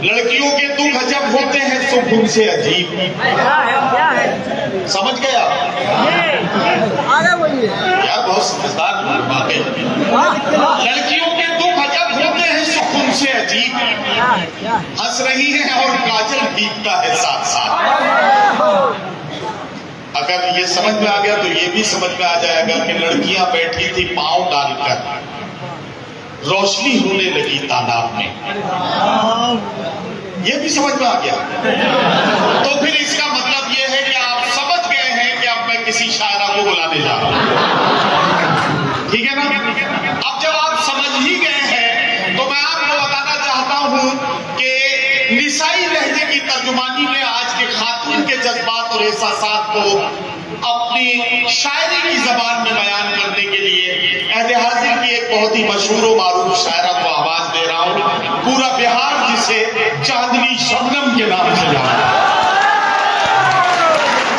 लड़कियों के दुख जब होते हैं सुख उनसे अजीब, समझ गया आगे बोलिए यार, बहुत समझदार बात है। लड़कियों के दुख जब होते हैं सुख उनसे अजीब, हंस रही है और काजल भीगता है साथ साथ। अगर ये समझ में आ गया तो ये भी समझ में आ जाएगा कि लड़कियां बैठी थी पांव डालकर, रोशनी होने लगी तालाब में। ये भी समझ में आ गया। तो फिर इसका मतलब ये है कि आप समझ गए हैं कि अब मैं किसी शायरा को बुलाने जा रहा हूं, ठीक है ना। अब जब आप समझ ही गए हैं तो मैं आपको बताना चाहता हूं कि निसाई लहजे की तर्जुमानी में आज के खातून के जज्बात और एहसासात को अपनी शायरी की जबान में बयान करने के लिए अहदे हाजिर की एक बहुत ही मशहूर और मारूफ शायरा को आवाज दे रहा हूं। पूरा बिहार जिसे चांदनी शबनम के नाम से जानता है।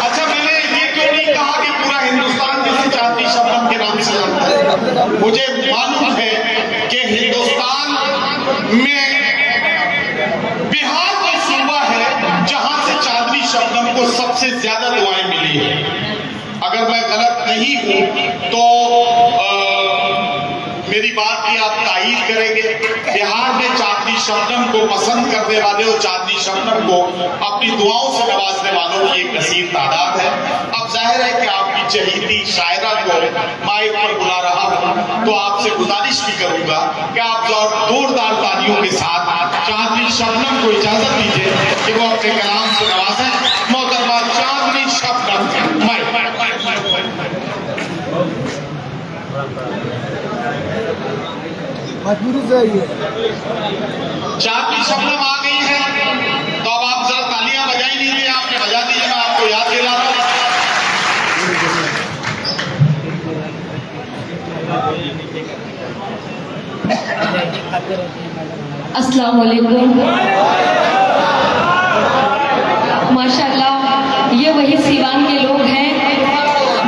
अच्छा, मैंने ये क्यों नहीं कहा कि पूरा हिंदुस्तान जिसे चांदनी शबनम के नाम से जानता है। मुझे मालूम है कि हिंदुस्तान में बिहार वो सूबा है जहां से चांदनी शबनम को सबसे ज्यादा दुआएं मिली है। अगर मैं गलत नहीं हूं तो मेरी बात की आप तायीद करेंगे। बिहार में चांदनी शबनम को पसंद करने वाले और चांदनी शबनम को अपनी दुआओं से नवाजने वालों की एक कसीर तादाद है। अब जाहिर है कि आपकी चहेती शायरा को माइक पर बुला रहा हूं तो आपसे गुजारिश भी करूंगा कि आप जोरदार तालियों के साथ चांदनी शबनम को इजाजत दीजिए कि वो अपने कलाम से नवाजें। मोहतरमा चांदनी शबनम, माइक। मजबूरी से ही है। चांदनी शबनम आ गई है तो अब आप जरा तालियां बजाई लीजिए। आपने बजा दीजिए, मैं आपको याद दिला रहा हूं। अस्सलाम वालेकुम। माशाल्लाह ये वही सीवान के लोग हैं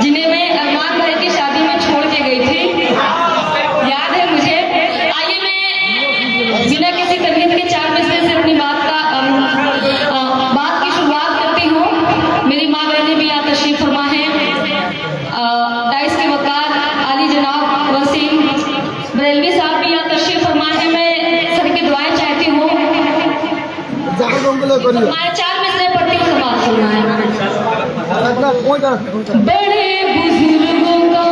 जिन्हें मैं अरमान भाई की शादी में छोड़ के गई थी, याद है मुझे। आइए मैं बिना किसी तकलीफ के 4 मिसरे से अपनी बात की शुरुआत करती हूँ। मेरी माँ बहनें भी यहाँ तशरीफ फरमा है। डाइस के वकार आली जनाब वसीम बरेलवी साहब भी यहाँ तशरीफ फरमा है। मैं सबकी दुआएं चाहती हूँ। मैं 4 मिसरे पढ़ती हूँ, समाज सुनना है। बड़े बुजुर्गों का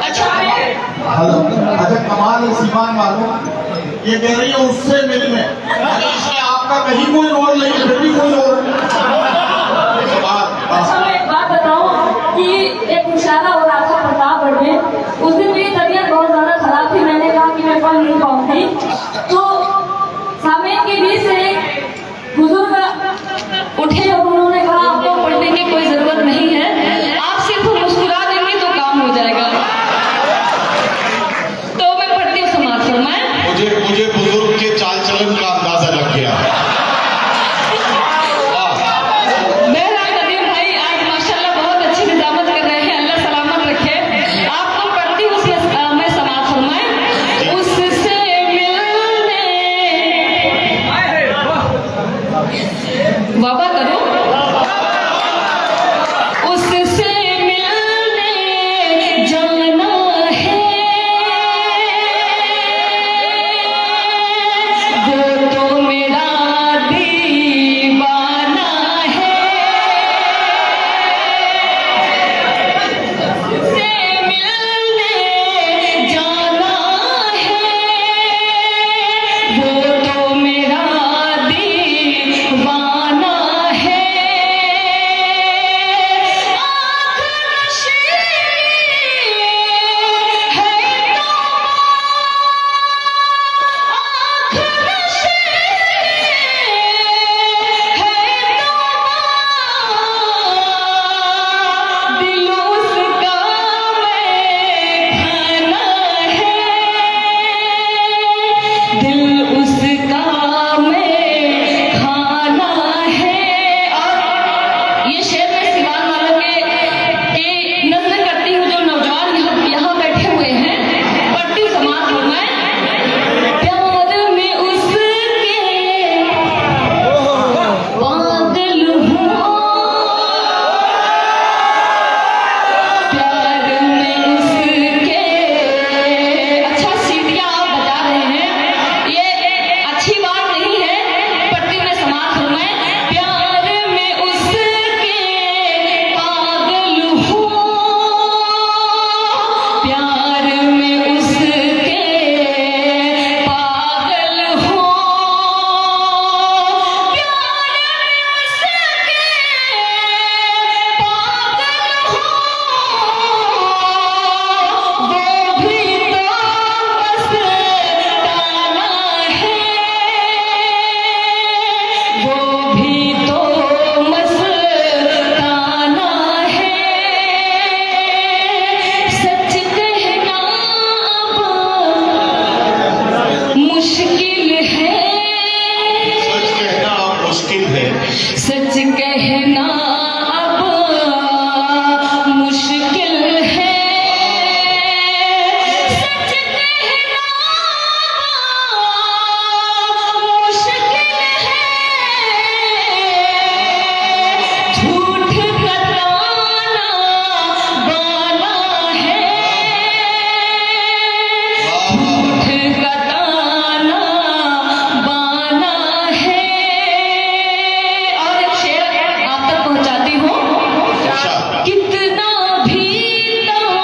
अच्छा कमाल है सीमान वालों, ये कह रही है उससे मिलने, इसमें आपका कहीं कोई रोल नहीं है, फिर भी कोई रोल। अच्छा मैं एक बात बताऊं कि एक मुशायरा हो रहा था प्रतापगढ़ में, उस दिन मेरी तबीयत बहुत ज्यादा खराब थी। मैंने कहा कि मैं पढ़ नहीं पाऊंगी, तो सामने के बीच से बुजुर्ग उठे और उन्होंने कहा आपको पढ़ने की कोई जरूरत नहीं है, आप सिर्फ मुस्कुरा देंगे तो काम हो जाएगा। तो मैं पढ़ती हूँ समाज फरमाएं। मुझे बुजुर्ग के चाल चलन का अंदाजा लग गया। बहरहाल नदीम भाई आज माशाल्लाह बहुत अच्छी निजामत कर रहे हैं, अल्लाह सलामत रखे। आपको पढ़ती हूँ मैं समाज फरमाएं। उससे मिलने बाबा करो, उससे मिलने जाना है, वो तो मेरा दीवाना है। मुश्किल है। सच कहना अब मुश्किल है, सच कहना मुश्किल है, झूठ बताना बाना है, झूठ बताना बाना है। और एक शेर आप तक पहुंचाती हूँ। कितना भी ताकतवर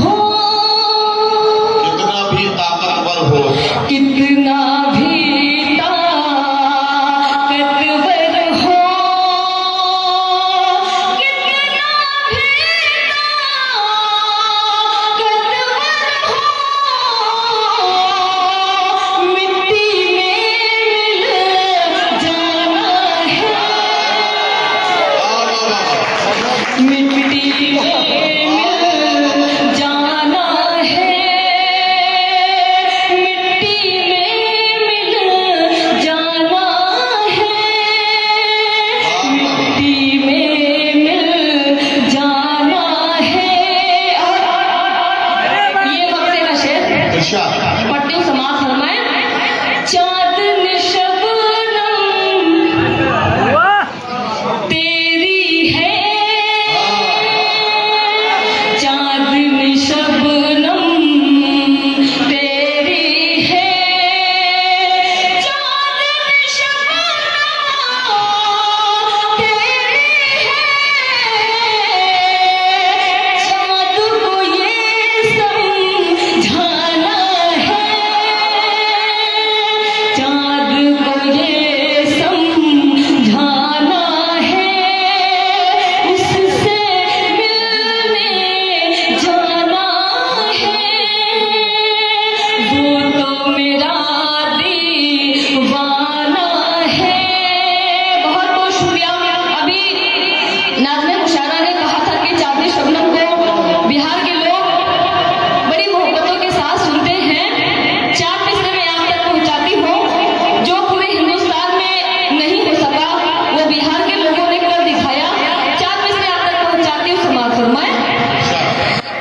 हो, कितना भी ताकतवर हो, कितना भी ताकतवर हो, कितना भी ताकतवर हो, मिट्टी में मिल जाना है, मिट्टी में मिल जाना है, मिट्टी में मिल जाना है, मिट्टी में मिल जाना है। और ये वक्त का शेर इरशाद। पढ़ती हूँ, समाज फरमाए। चाँदन शबनम तेरी है, चाँदन शबनम तेरी है, चाँदन शबनम तेरी है, चाँद को ये समझाना है, चाँद को ये समझाना है, उससे मिलने जाना है, वो तो मेरा दीवाना है। बहुत बहुत शुक्रिया। अभी नाज़िम मुशायरा ने कहा था कि चाँदनी शबनम को बिहार के लोग बड़ी मोहब्बतों के साथ सुनते हैं। 4 मिसरे में आप तक पहुंचाती हूँ, जो पूरे हिंदुस्तान में नहीं हो सका वो बिहार के लोगों ने कर दिखाया। 4 मिसरे आप तक पहुंचाती हूँ, समाज फरमाए।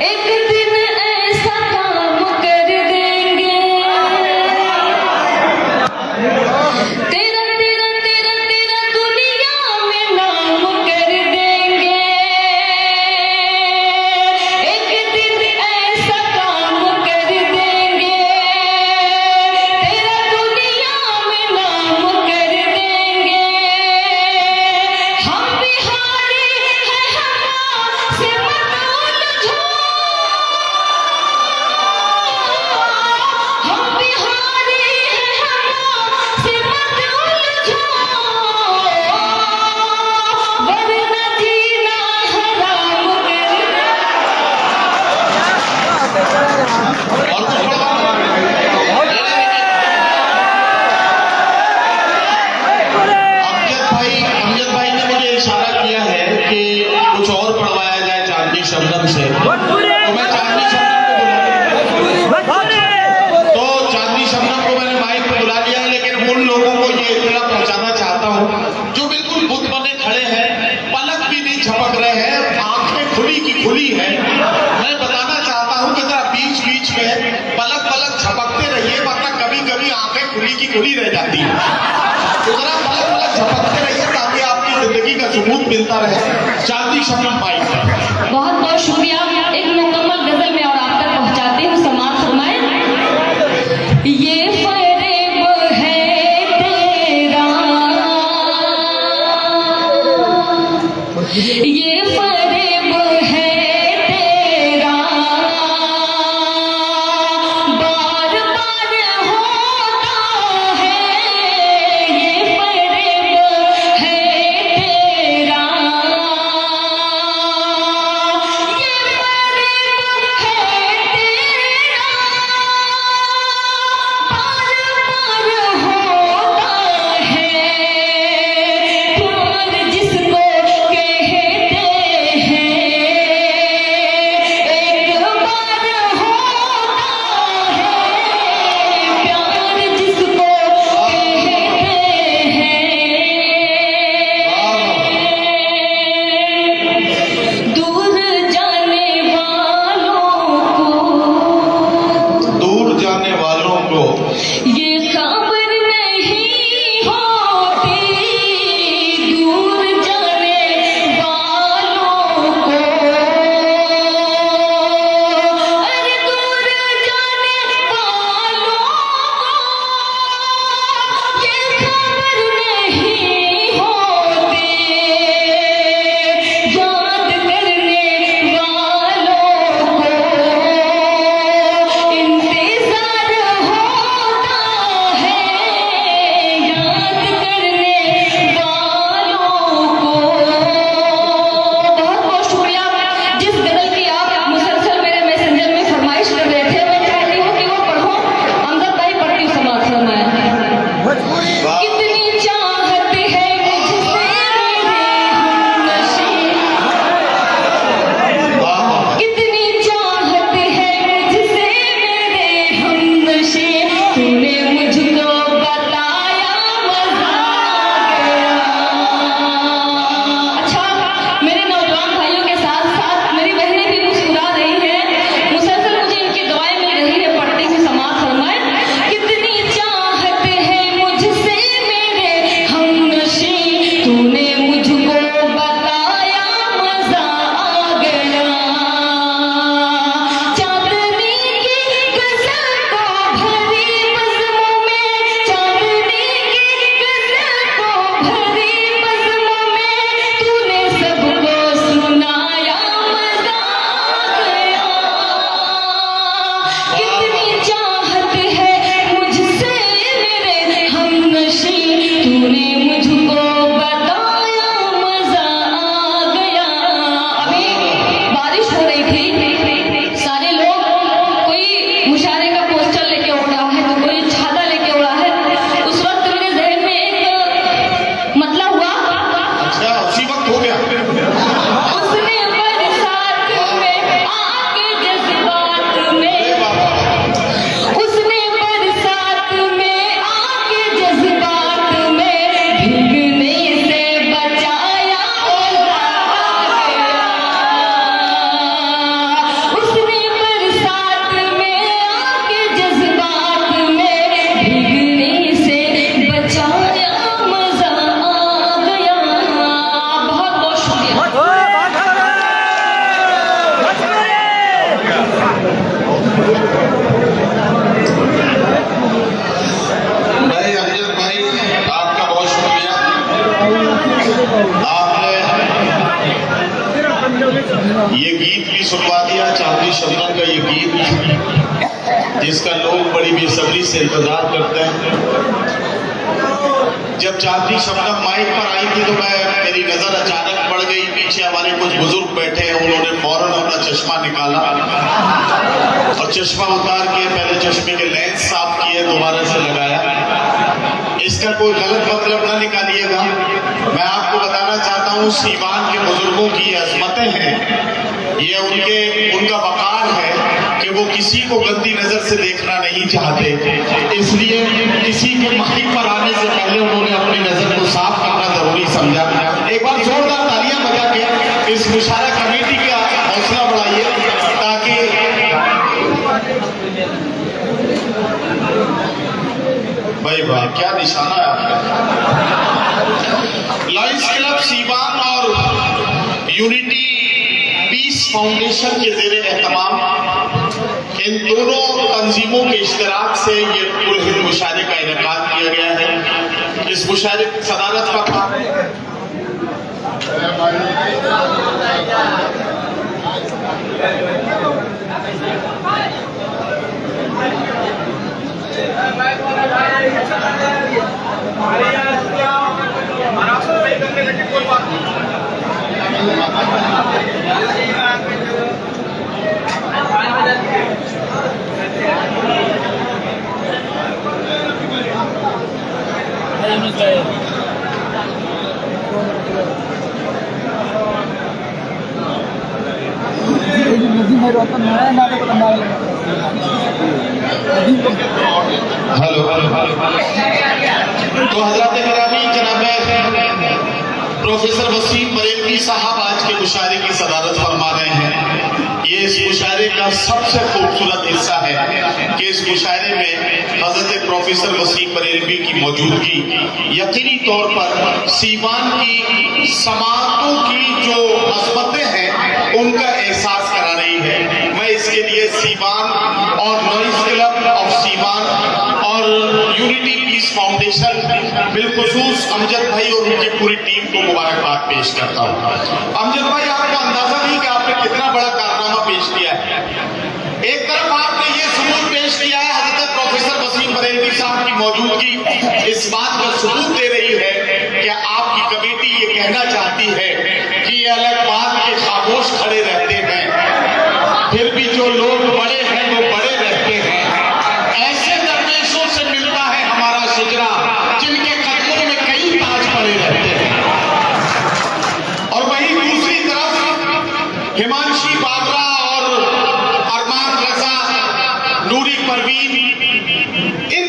एक दिन ऐसा काम कर देंगे, तेरा तेरा तेरा तेरा दुनिया में नाम कर देंगे, एक दिन ऐसा काम कर देंगे, तेरा दुनिया में नाम कर देंगे, हम बिहारी हैं हमसे मत उलझो, हम बिहारी हैं हमसे मत उलझो, वरना जीना हराम कर और कुछ अमजद भाई ने मुझे इशारा किया है कि कुछ और पढ़वाया जाए चांदनी शबनम से, तो मैं चांदनी शबनम को तो चांदनी शबनम को मैंने माइक पे बुला लिया, लेकिन उन लोगों को ये इतना पहुंचाना चाहता हूँ जो बिल्कुल बुत बने खड़े हैं, पलक भी नहीं झपक रहे हैं, आंखें खुली की खुली है। मैं बताना चाहता हूँ कि जरा बीच बीच में पलक पलक झपकते रहिए, वरना कभी कभी आंखें खुली की खुली रह जाती है। तो जरा पलक पलक झपकते रहिए ताकि आपकी जिंदगी का सबूत मिलता रहे। चांदनी शबनम माइक पर। बहुत बहुत शुक्रिया। एक मुकम्मल गजल में और आप तक पहुंचाती हूँ, समाज फरमाए। ये फरेब है तेरा, ये फरेब है तेरा, बार बार होता है, ये फरेब है तेरा, ये फरेब है तेरा, बार बार होता है, प्यार जिसको कहते ये गीत भी सुनवा दिया, चांदनी शबनम का ये गीत जिसका लोग बड़ी बेसब्री से इंतजार करते हैं। जब चांदनी शबनम माइक पर आई थी तो मेरी नजर अचानक पड़ गई, पीछे हमारे कुछ बुजुर्ग बैठे हैं, उन्होंने फौरन अपना चश्मा निकाला और चश्मा उतार के पहले चश्मे के लेंस साफ किए, दोबारा से लगाया। इसका कोई गलत मतलब ना निकालिएगा। मैं आपको बताना चाहता हूँ सीवान के बुजुर्गों की अजमतें हैं, ये उनका वकार है कि वो किसी को गंदी नजर से देखना नहीं चाहते, इसलिए किसी के माइक पर आने से पहले उन्होंने अपनी नजर को साफ करना जरूरी समझा। एक बार जोरदार तालियां बजा के इस मुशायरा कमेटी का हौसला बढ़ाइए ताकि भाई भाई क्या निशाना है आपका। लायंस क्लब सीवान और यूनिटी पीस फाउंडेशन के जेर एहतमाम इन दोनों तंजीमों के इश्तराक से ये पुर हिंद मुशायरे का इनेकाद किया गया है। इस मुशायरे की सदारत का काम हेलो तो हजरत गिरामी जनाब प्रोफेसर वसीम बरेलवी साहब आज के मुशायरे की सदारत फरमा रहे हैं। ये इस मुशायरे का सबसे खूबसूरत हिस्सा है कि इस मुशायरे में हजरत प्रोफेसर वसीम बरेलवी की मौजूदगी यकीनी तौर पर सीवान की समातों की जो अजमतें हैं उनका एहसास करा रही है। मैं इसके लिए सीवान और लायंस क्लब ऑफ सीवान और यूनिटी पीस फाउंडेशन बिलखुसूस अमजद भाई और उनकी पूरी टीम को मुबारकबाद पेश करता हूँ। अमजद भाई, आपको अंदाजा नहीं कि आपने कितना बड़ा कारनामा पेश किया है। एक तरफ आपने ये सबूत पेश किया है, हजरत प्रोफेसर वसीम बरेलवी साहब की मौजूदगी इस बात का सबूत दे रही है कि आपकी कमेटी ये कहना चाहती है कि ये अलग बात के खामोश खड़े रहते हैं, फिर भी जो लोग बड़े हैं वो बड़े रहते हैं। ऐसे दरवेशों से मिलता है हमारा शिजरा जिनके कदमों में कई ताज पड़े रहते हैं। और वहीं दूसरी तरफ हिमांशी बाबरा और अरमान रजा, नूरी परवीन, इन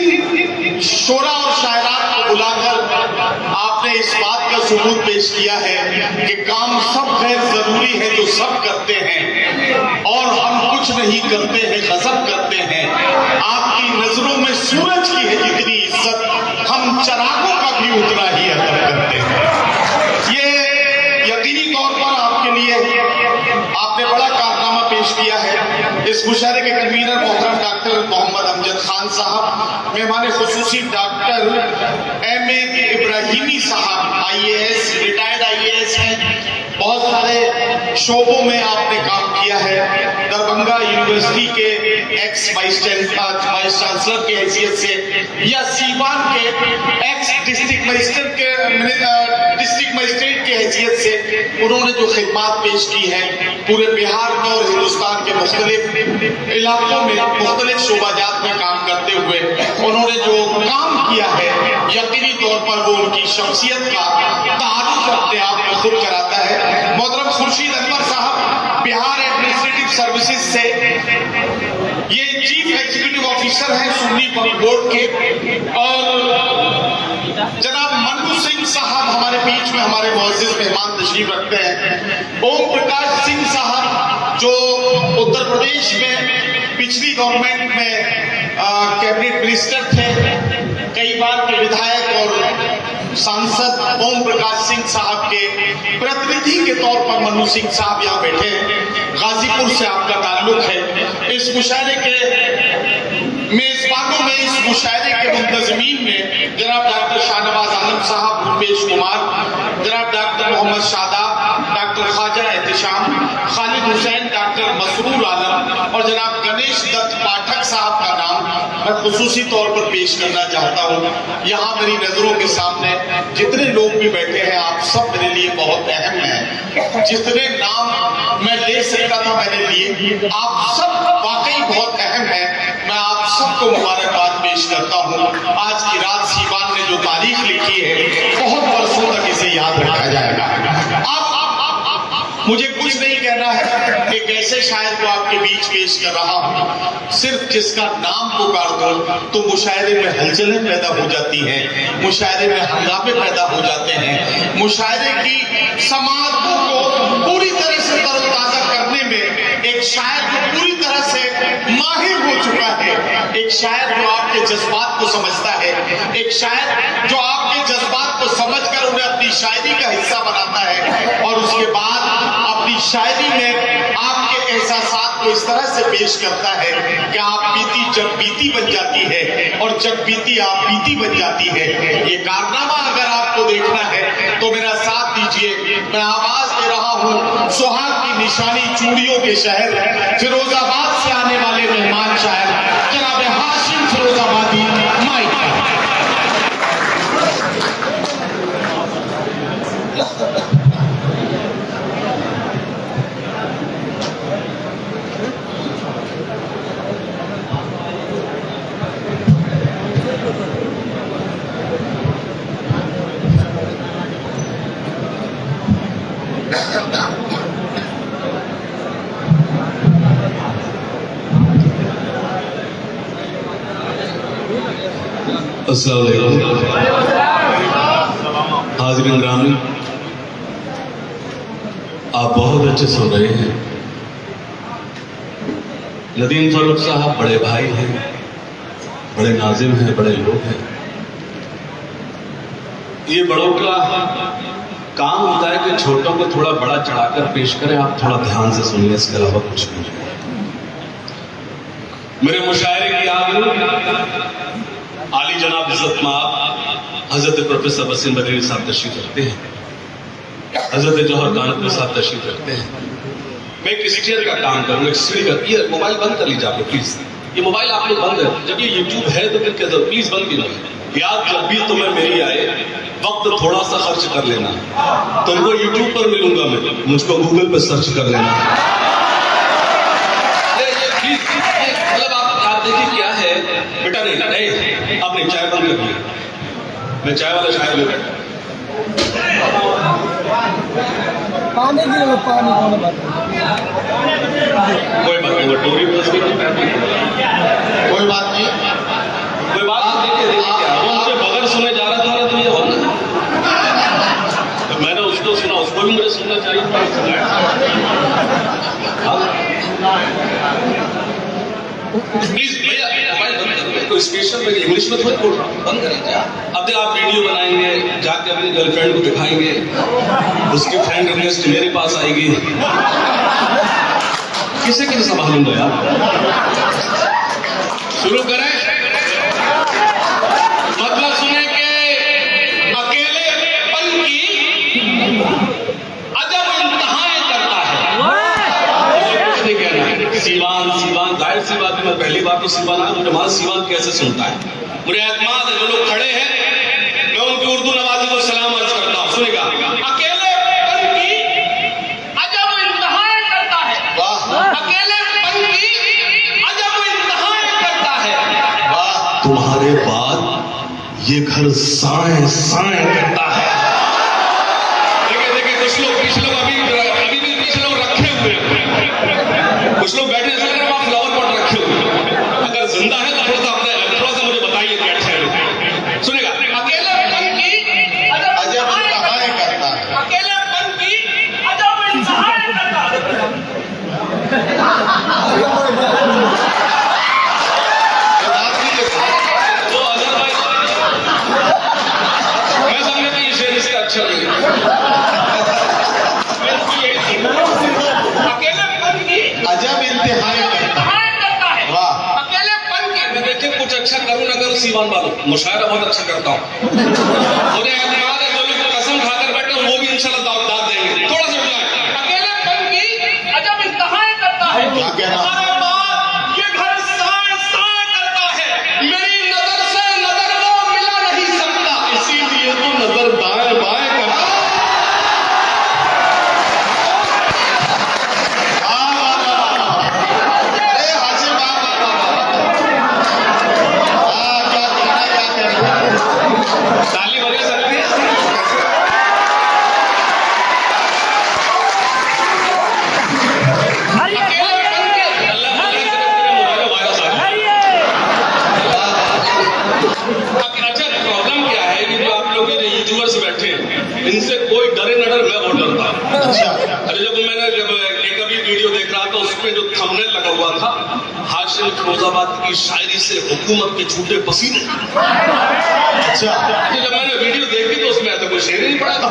शोरा और शायरात को बुलाकर आपने इस बात का सबूत पेश किया है कि काम सब गैर जरूरी है जो सब करते हैं और हम कुछ नहीं करते हैं, गजब करते हैं। आपकी नजरों में सूरज की है जितनी इज्जत, हम चरागों का भी उतना ही अदब करते हैं। ये यकीनी तौर पर आपके लिए आपने बड़ा कारनामा पेश किया है। इस मुशायरे के कन्वीनर मोहतरम डॉक्टर मोहम्मद अमजद खान साहब, मेहमान खुसूसी डॉक्टर M.A. इब्राहिमी साहब, IAS, रिटायर्ड IAS हैं। बहुत सारे शोबों में आपने काम किया है। दरभंगा यूनिवर्सिटी के एक्स वाइस चांसलर के हैसियत से या सीवान के एक्स डिस्ट्रिक्ट मजिस्ट्रेट के हैसियत से उन्होंने जो खिदमात पेश की है पूरे बिहार में और हिंदुस्तान के मुख्तलिफ इलाकों में मुख्तलिफ शोबाजात में काम करते हुए उन्होंने जो काम किया है, यकीनी तौर पर वो उनकी शख्सियत का तारुफ अपने आप में खुद कराता है। मोहतरम खुर्शीद अनवर साहब बिहार एडमिनिस्ट्रेटिव सर्विसेज से ये चीफ एग्जीक्यूटिव ऑफिसर हैं सुन्नी वक्फ बोर्ड के, और जनाब मनु सिंह साहब हमारे बीच में हमारे मुअज़्ज़िज़ मेहमान तशरीफ रखते हैं। ओम प्रकाश सिंह साहब जो उत्तर प्रदेश में पिछली गवर्नमेंट में कैबिनेट मिनिस्टर थे, कई बार के विधायक और सांसद ओम प्रकाश सिंह साहब के प्रतिनिधि के तौर पर मनु सिंह साहब यहाँ बैठे हैं। गाजीपुर से आपका ताल्लुक है। इस मुशायरे के मेजबानों में, इस मुशायरे के मुंतज़मीन में जनाब डॉक्टर शाहनवाज आलम साहब, भूपेश कुमार, जनाब doctor Mohammad Shadab, doctor Khwaja Ehtesham Khalid Hussain, doctor Masroor Alam और जनाब गणेश दत्त पाठक साहब का नाम मैं खुसूसी तौर पर पेश करना चाहता हूँ। यहाँ मेरी नजरों के सामने जितने लोग भी बैठे हैं, आप सब मेरे लिए बहुत अहम हैं। जितने नाम मैं ले सकता था मैंने लिए, आप सब वाकई बहुत अहम हैं। मैं आप सबको मुबारकबाद पेश करता हूँ। आज की रात सीवान ने जो तारीख लिखी है, बहुत वर्षों तक इसे याद रखा जाएगा। अब मुझे कुछ नहीं कहना है, एक ऐसे शायर को आपके बीच पेश कर रहा हूँ, सिर्फ जिसका नाम पुकार दो तो मुशायरे में हलचलें पैदा हो जाती हैं, मुशायरे में हंगामे पैदा हो जाते हैं। मुशायरे की समातों को पूरी तरह से तरोताजा करने में एक शायर जो पूरी तरह से माहिर हो चुका है, एक शायर जो आपके जज्बात को समझता है, एक शायर जो आपके जज्बात को समझकर उन्हें अपनी शायरी का हिस्सा बनाता है और उसके बाद अपनी शायरी में आपके एहसासात को इस तरह से पेश करता है कि आप बीती जब बीती बन जाती है और जब बीती आप बीती बन जाती है। ये कारनामा अगर आपको देखना है तो मेरा साथ दीजिए। मैं आवाज दे रहा हूँ सुहाग की निशानी चूड़ियों के शहर फिरोजाबाद से आने वाले मेहमान शायर जनाब हाशिम फिरोजाबादी माइक पर। अस्सलाम वालेकुम हाज़रीन ग्रामी, आप बहुत अच्छे सुन रहे हैं। नदीम फारूक साहब बड़े भाई हैं, बड़े नाजिम हैं, बड़े लोग हैं। ये बड़ों का काम होता है कि छोटों को थोड़ा बड़ा चढ़ाकर पेश करें। आप थोड़ा ध्यान से सुनिए, इसके अलावा कुछ नहीं। मेरे मुशायरे की आगे आली जनाब इज्जत माब हजरत प्रोफेसर वसीम बदरी साहब तशरीफ रखते हैं, हजरत जौहर कानपुर साहब तशरीफ रखते हैं। मैं किसी चीज का काम करूंगा, सीढ़ी का। ये मोबाइल बंद कर लीजिए आप प्लीज, ये मोबाइल आप लोग बंद कर। जब ये यूट्यूब है तो फिर क्या प्लीज बंद कीजिए। याद जब भी तुम्हें मेरी आए वक्त थोड़ा सा खर्च कर लेना। तुमको यूट्यूब पर मिलूंगा मैं, मुझको गूगल पर सर्च कर लेना। मतलब आप देखिए क्या है बेटा। नहीं आपने चाय बंद कर दी, मैं चाय वाला शायर ले बैठा। पानी की पानी कौन बात कोई बात नहीं, वो डोरी बस कोई बात नहीं, कोई बात नहीं। देखिए क्या वो मुझे बगैर सुने जा रहा था तो ये होना। तो मैंने उसको सुना, उसको भी मुझे सुनना चाहिए। प्लीज भैया मोबाइल बंद करो। कोई स्पेशल में इंग्लिश में थोड़ी बोल रहा हूँ, बंद करिए। अब तक आप वीडियो बनाएंगे, जाके अपनी गर्लफ्रेंड को दिखाएंगे, उसकी फ्रेंड रिक्वेस्ट मेरे पास आएगी, किसे किसे संभालूंगा यार। शुरू करें। मतलब सुने के अकेलेपन की अजब इंतहाएं करता है। मुझे कुछ नहीं कहना है। सीवान सीवान जाहिर सी बात है, मैं पहली बार तो सीवान आया, मुझे वहां सीवान कैसे सुनता है। मुझे एतमाद है जो लोग खड़े हैं, मैं उनकी उर्दू नवाजी को सलाम अर्ज करता हूँ। सुनेगा, अकेलेपन की अजब इंतहाएं करता है, अकेलेपन की अजब इंतहाएं करता है। तुम्हारे बाद ये घर साएं साएं करता है। देखिए देखिए कुछ लोग अभी भी कुछ लोग रखे हुए हैं, कुछ लोग बैठे वहां फ्लावर पॉट रखे हुए हैं। अगर जिंदा है तो थोड़ा सा मुझे बताइए क्या है। सुनेगा, अकेलेपन की अजब इंतहाएं करता है, अकेलेपन की अजब इंतहाएं करता है। मैं समझा कि ये शेर इसका अच्छा नहीं है। अकेलेपन की अजब इंतहाएं करता है। वाह, अकेलेपन की। मैं देखिए कुछ अच्छा करूं ना करूं, सीवान वालों मुशायरा बहुत अच्छा करता हूं। मुझे एतमाद है जो लोग कसम खाकर बैठे वो भी इंशाल्लाह दाद देंगे। थोड़ा सा अकेलेपन व्यूअर्स बैठे हैं, इनसे कोई डरे न डर, मैं बहुत डरता हूं। अच्छा अरे जब एक अभी वीडियो देख रहा था, उसमें जो थंबनेल लगा हुआ था, हाशिम फिरोजाबाद की शायरी से हुकूमत के छूटे पसीने। अच्छा जब मैंने वीडियो देखी तो उसमें ऐसा कोई शेर नहीं पड़ा था।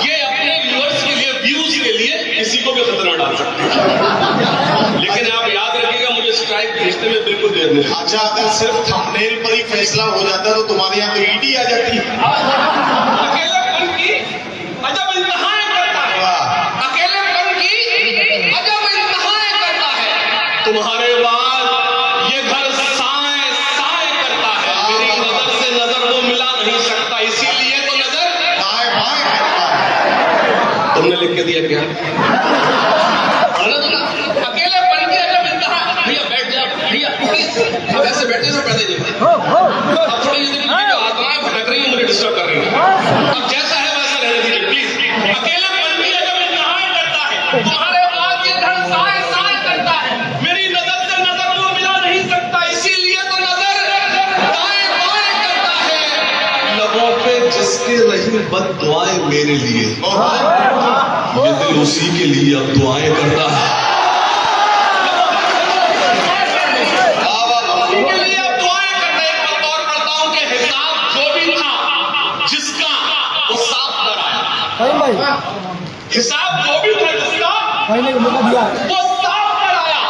ये अपने व्यूअर्स के लिए, व्यूज के लिए किसी को भी खतरा डाल सकते हैं। लेकिन आप याद रखिएगा, मुझे स्ट्राइक भेजने में बिल्कुल देर नहीं। अच्छा, अगर सिर्फ थंबनेल पर ही फैसला हो जाता तो तुम्हारे यहाँ तो ईडी आ जाती। अकेलेपन की अजब इंतहाएं करता है, वाह। अकेलेपन की अजब इंतहाएं करता है। तुम्हारे बाद ये घर साए साए करता है। मेरी नजर से नजर वो मिला नहीं सकता, इसीलिए तो नजर दाएं बाएं करता है। तुमने लिख के दिया क्या? अकेलेपन की अजब इंतहा। भैया बैठ जाओ, भैया अब ऐसे बैठे तो पैदे नहीं। अब थोड़ी ये जो आत्माएं भटक रही है, मुझे डिस्टर्ब कर रही है। अब जैसा है वैसा रहने दीजिए प्लीज। अकेलेपन की अजब इंतहाएं करता है। तुम्हारे बाद ये घर साए साए करता है। मेरी नजर से नजर वो मिला नहीं सकता, इसीलिए तो नजर दाएं बाएं करता है। लबों पे जिसके रही बद दुआएं मेरे लिए, ये दिल उसी के लिए अब दुआएं करता है। उनके लिए अब दुआएं करते हैं। मैं तौर करता हूं कि हिसाब जो भी था जिसका, वो साफ कराया। हिसाब जो भी था जिसका, वो साफ कराया।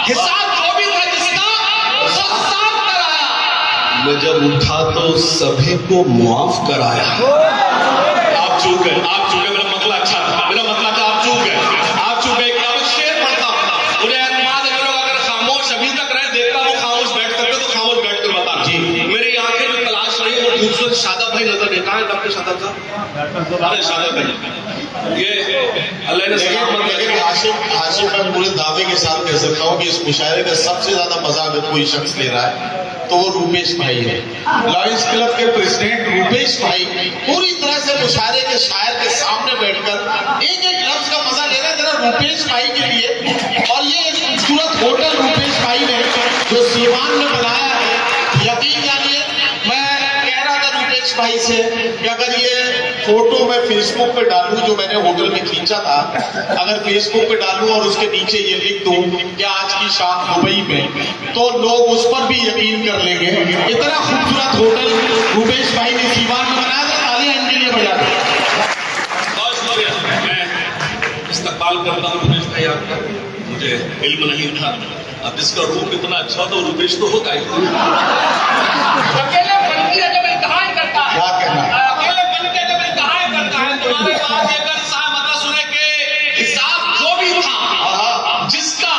हिसाब जो भी था जिसका, वो साफ कराया। मैं जब उठा तो सभी को मुआफ कराया। आप चूक गए, आप चूक गए। मेरा मतलब अच्छा था, मेरा मतलब था आप चूक गए, आप चूक गए। अब शेर पढ़ता हूं, मुझे एतमाद है, लोग अगर खामोश अभी तक रहे, देखता वो खामोश बैठ सकते तो खामोश बैठ कर बता जी। मेरी आंखें जो तलाश रही, वो खूबसूरत शादाब भाई नजर नहीं। कहाँ है डॉक्टर शादाब साहब? अरे शादाब भाई, ये अल्लाह ने लेकिन हाशिम मैं पूरे दावे के साथ कह सकता हूँ कि इस मुशायरे का सबसे ज्यादा मजा अगर कोई शख्स ले रहा है तो वो रूपेश भाई है। लॉयंस क्लब के प्रेसिडेंट रूपेश भाई पूरी तरह से मुशायरे के शायर के सामने बैठकर एक एक लफ्ज का मजा ले रहे हैं। जरा रूपेश भाई के लिए, और ये खूबसूरत होटल रूपेश भाई ने जो सीवान में बनाया है, यकीन जानिए मैं कह रहा था रूपेश भाई से कि अगर ये फोटो मैं फेसबुक पे डालूं जो मैंने होटल में खींचा था, अगर फेसबुक पे डालूं और उसके नीचे ये लिख दूं कि आज की शाम दुबई में, तो लोग उस पर भी यकीन कर लेंगे। इतना खूबसूरत होटल रूपेश भाई ने सीवान में बनाया था। तालियां इनके लिए बजा दें। बहुत शुक्रिया। मैं इस्तकबाल करता हूँ रूपेश भाई आपका। मुझे इल्म नहीं था, अब इसका रूप इतना अच्छा तो रूपेश तो होता ही। अकेलेपन की अजब इंतहाएं करता है। क्या कहना है? अकेलेपन की अजब इंतहाएं करता है। तुम्हारे पास ये कर सा मतलब सुने के हिसाब जो भी था जिसका,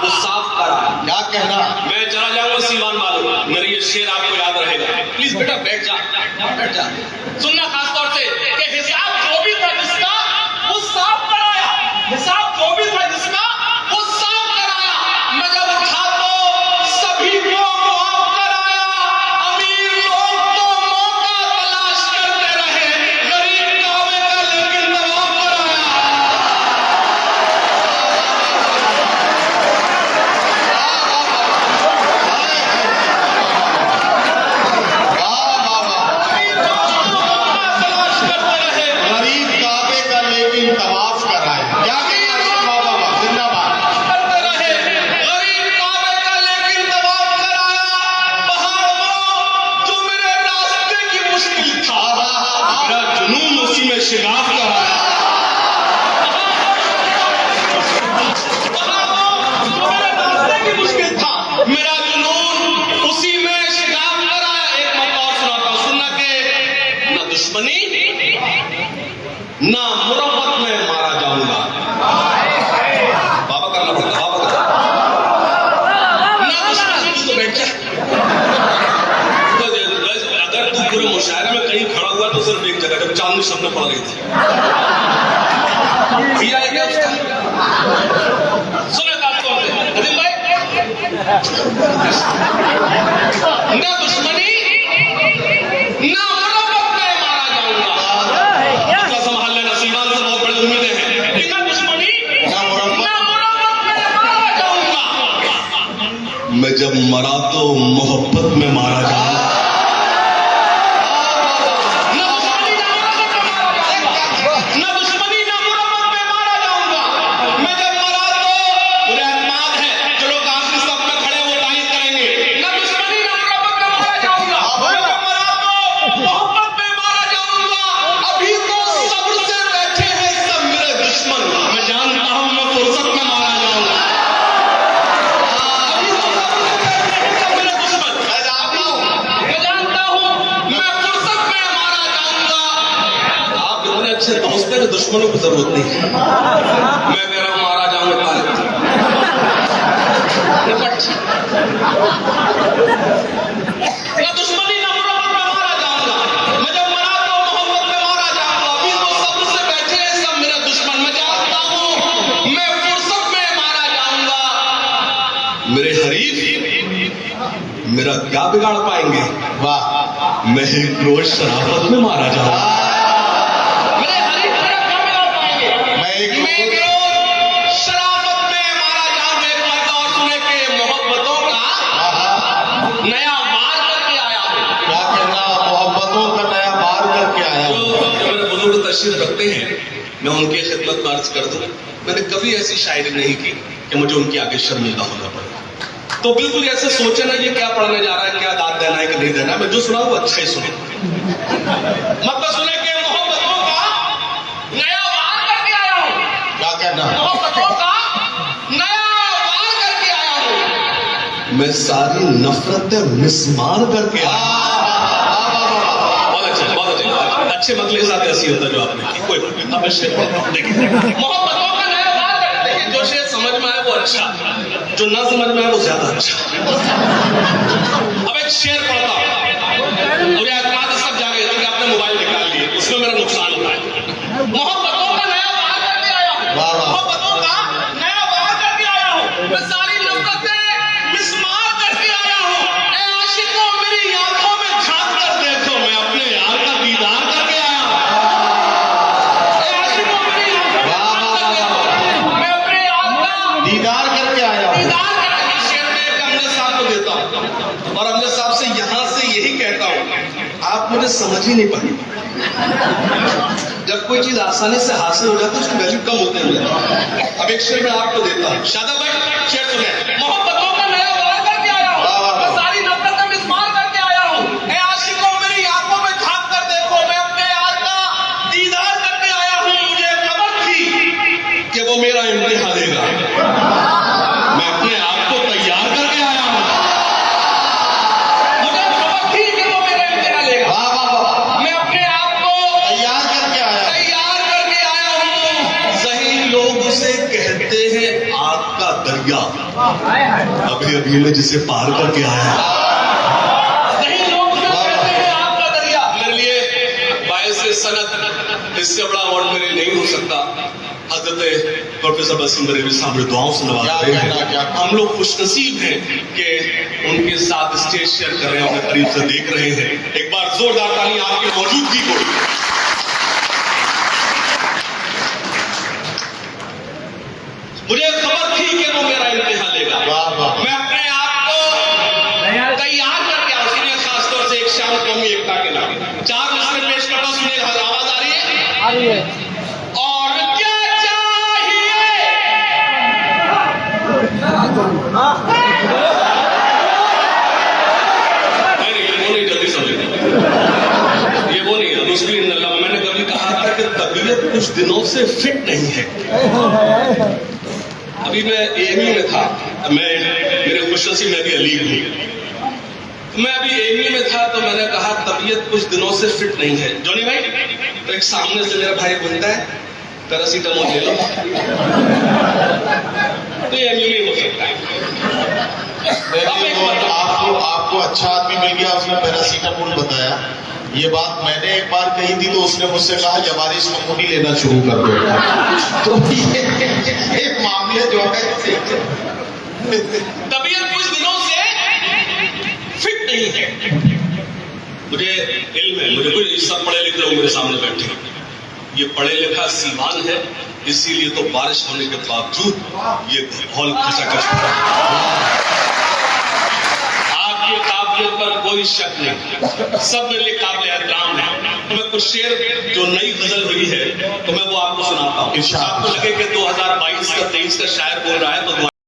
वो साफ करा। क्या कहना? मैं चला जाऊंगा सीमान वालों, मेरा ये शेर आपको याद रहेगा। प्लीज बेटा बैठ जा, बैठ जा। सुनना खास तौर से कि हिसाब जो भी था जिसका, वो साफ कराया। हिसाब जो भी था जिसका, वो साफ कराया। मैं जब उठा तो सभी को मुआफ कराया। अमीर लोग तो मौका तलाश करते रहे, गरीब कावे का लेकिन तवाफ कराया। तलाश करते रहे, गरीब काबे का लेकिन तवाफ कराए। क्या कहना? बाबा जिंदाबाद। करते रहे, गरीब काबे का लेकिन तवाफ कराया। पहाड़ों जो मेरे रास्ते की मुश्किल था, मेरा जुनून उसी में शिगाफ कराया। पहाड़ों जो मेरे रास्ते की मुश्किल था, मेरा जुनून उसी में शिगाफ कराया। एक मौका और सुनाता हूं, सुनना के न दुश्मनी ना मुरब्बत में मारा जाऊंगा। बाबा करना पड़ता, बाबा करना। ना दुश्मनी तो बैठ जा। तो अगर तू पूरे मुशायरे में कहीं खड़ा हुआ तो सिर्फ एक जगह, जब चांदनी सामने पड़ रही थी। भैया है क्या उसका? सुने बात कौन है? अजीम भाई, ना दुश्मनी ना मुरब्बत में मारा जाऊंगा। मतलब संभाल लेना, सीमान से बहुत बड़ी उम्मीदें हैं। कि ना दुश्मनी ना मुरब्बत ना मुरब्बत में मारा जाऊंगा। मैं जब मरा तो मोहब्बत में मारा जाऊंगा। दुश्मनों की जरूरत नहीं है। मैं कह रहा हूं मारा जाऊंगा तालिब निपट ना दुश्मनी ना मोहब्बत में मारा जाऊंगा। मैं जब मरा तो मोहब्बत में मारा जाऊंगा। अभी तो सब्र से बैठे हैं सब मेरे दुश्मन। मैं जानता हूं मैं फुर्सत में मारा जाऊंगा। मेरे हरीफ मेरा क्या बिगाड़ पाएंगे? वाह, मैं एक रोज शराफत में मारा जाऊंगा। मेरे हरीफ मेरा क्या बिगाड़ पाएंगे? मैं एक रोज शराफत में मारा जाऊंगा। एक बात और सुने के मोहब्बतों का नया बार करके आया हूं। क्या कहना? मोहब्बतों का नया बार करके आया हूं। जो मेरे बुजुर्ग तशरीफ रखते हैं मैं उनकी खिदमत में अर्ज कर दूं, मैंने कभी ऐसी शायरी नहीं की कि मुझे उनके आगे शर्मिंदा होना पड़े। तो बिल्कुल ऐसे सोचे ना ये क्या पढ़ने जा रहा है, क्या दाद देना है कि नहीं देना है। मैं जो सुना वो अच्छा ही सुना। मतलब सुने के मोहब्बतों का नया वार करके आया हूं। क्या कहना? मोहब्बतों का नया वार करके आया हूं। मैं सारी नफरतें मिसमार करके आया हूं। बहुत अच्छा, बहुत अच्छा। अच्छे मतले के साथ ऐसी होता जो आपने की। कोई अब शेर पढ़ता हूं। देखिए मोहब्बतों का नया वार करके, देखिए जो शेर समझ में आए वो अच्छा, जो ना समझ में आए वो ज्यादा अच्छा। अब एक शेर पढ़ता हूं। मुझे एतमाद सब जागे कि आपने मोबाइल निकाल लिए, उसमें मेरा नुकसान होता है। मोहब्बतों का नया वार करके आया हूं। मोहब्बतों का नया वार करके आया हूं। मैं सारी नफरतें मिसमार करके आया हूं। ए आशिकों मेरी आंखों में झांक कर देखो, मैं अपने यार का दीदार करके आया हूं। ए आशिकों मेरी आंखों में झांक कर देखो, मैं अपने यार का दीदार करके आया हूं। दीदार करके शेर में एक अमजद साहब को देता हूं और अमजद साहब से यहां से यही कहता हूं, आप मुझे समझ ही नहीं पाए। जब कोई चीज आसानी से हासिल हो जाती है उसकी वैल्यू कम होते हुए। अब एक शेर मैं आपको देता हूं। शादा भाई शेर सुने। मोहब्बतों का नया वार करके आया हूं। मैं सारी नफरतें मिसमार करके आया हूं। ए आशिकों मेरी आंखों में झांक कर देखो, मैं अपने यार का दीदार करके आया हूं। मुझे खबर थी कि वो मेरा इम्तिहान लेगा। मैं अपने आप को तैयार करके आया हूं। मुझे खबर थी कि वो मेरा इम्तिहान लेगा। मैं अपने आप को तैयार करके आया हूं। सही लोग उसे कहते हैं आग का दरिया, अभी अभी मैं जिसे पार करके आया। सही लोग उसे कहते हैं आग का दरिया। मेरे लिए बायस सनद इससे बड़ा अवार्ड मेरे नहीं हो सकता। हजरत प्रोफेसर बसीम बरेलवी साहब ने दुआओं से नवाज रहे हैं। हम लोग खुशनसीब हैं कि उनके साथ स्टेज शेयर कर रहे हैं, उन्हें करीब से देख रहे हैं। एक बार जोरदार ताली आपकी मौजूदगी को। मुझे खबर थी कि वो मेरा इम्तिहान लेगा। मैं अपने आप को तैयार करके आया। सुनिए खासतौर से एक शाम कौमी एकता के नाम 4 मिसरे पेश करता हूं। सुनिए आवाज आ रही है? आ रही है। और क्या चाहिए? नहीं, वो नहीं, जल्दी समझेगा। ये वो नहीं है। मुश्किल अल्लाह। मैंने कभी कहा था कि तबीयत कुछ दिनों से फिट नहीं है। अभी मैं एएमयू में था। मेरे खुशनसीब में भी अलीग हूं। मैं अभी एएमयू में था तो मैंने कहा तबीयत कुछ दिनों से फिट नहीं है। जॉनी भाई तो एक सामने से मेरा भाई बोलता है पैरासीटामोल ले लो। तो एएमयू में हो सकता है। आपको अच्छा आदमी मिल गया, उसने पैरासीटामोल बताया। ये बात मैंने एक बार कही थी तो उसने मुझसे कहा जवारिश कपूरी लेना शुरू कर दो। तो ये मामले जो है तबीयत कुछ दिनों से फिट नहीं है। मुझे इल्म है, मुझे कोई सब पढ़े लिखे लोग मेरे सामने बैठे। ये पढ़े लिखा सीमान है, इसीलिए तो बारिश होने के बावजूद ये हॉल खचाखच। आपकी काबिलियत पर कोई शक नहीं, सब मेरे लिए काबिल एहतराम है। तो मैं कुछ शेर जो नई गजल हुई है तो मैं वो आपको सुनाता हूँ। आपको लगे कि 2022 का 23 का शायर बोल रहा है तो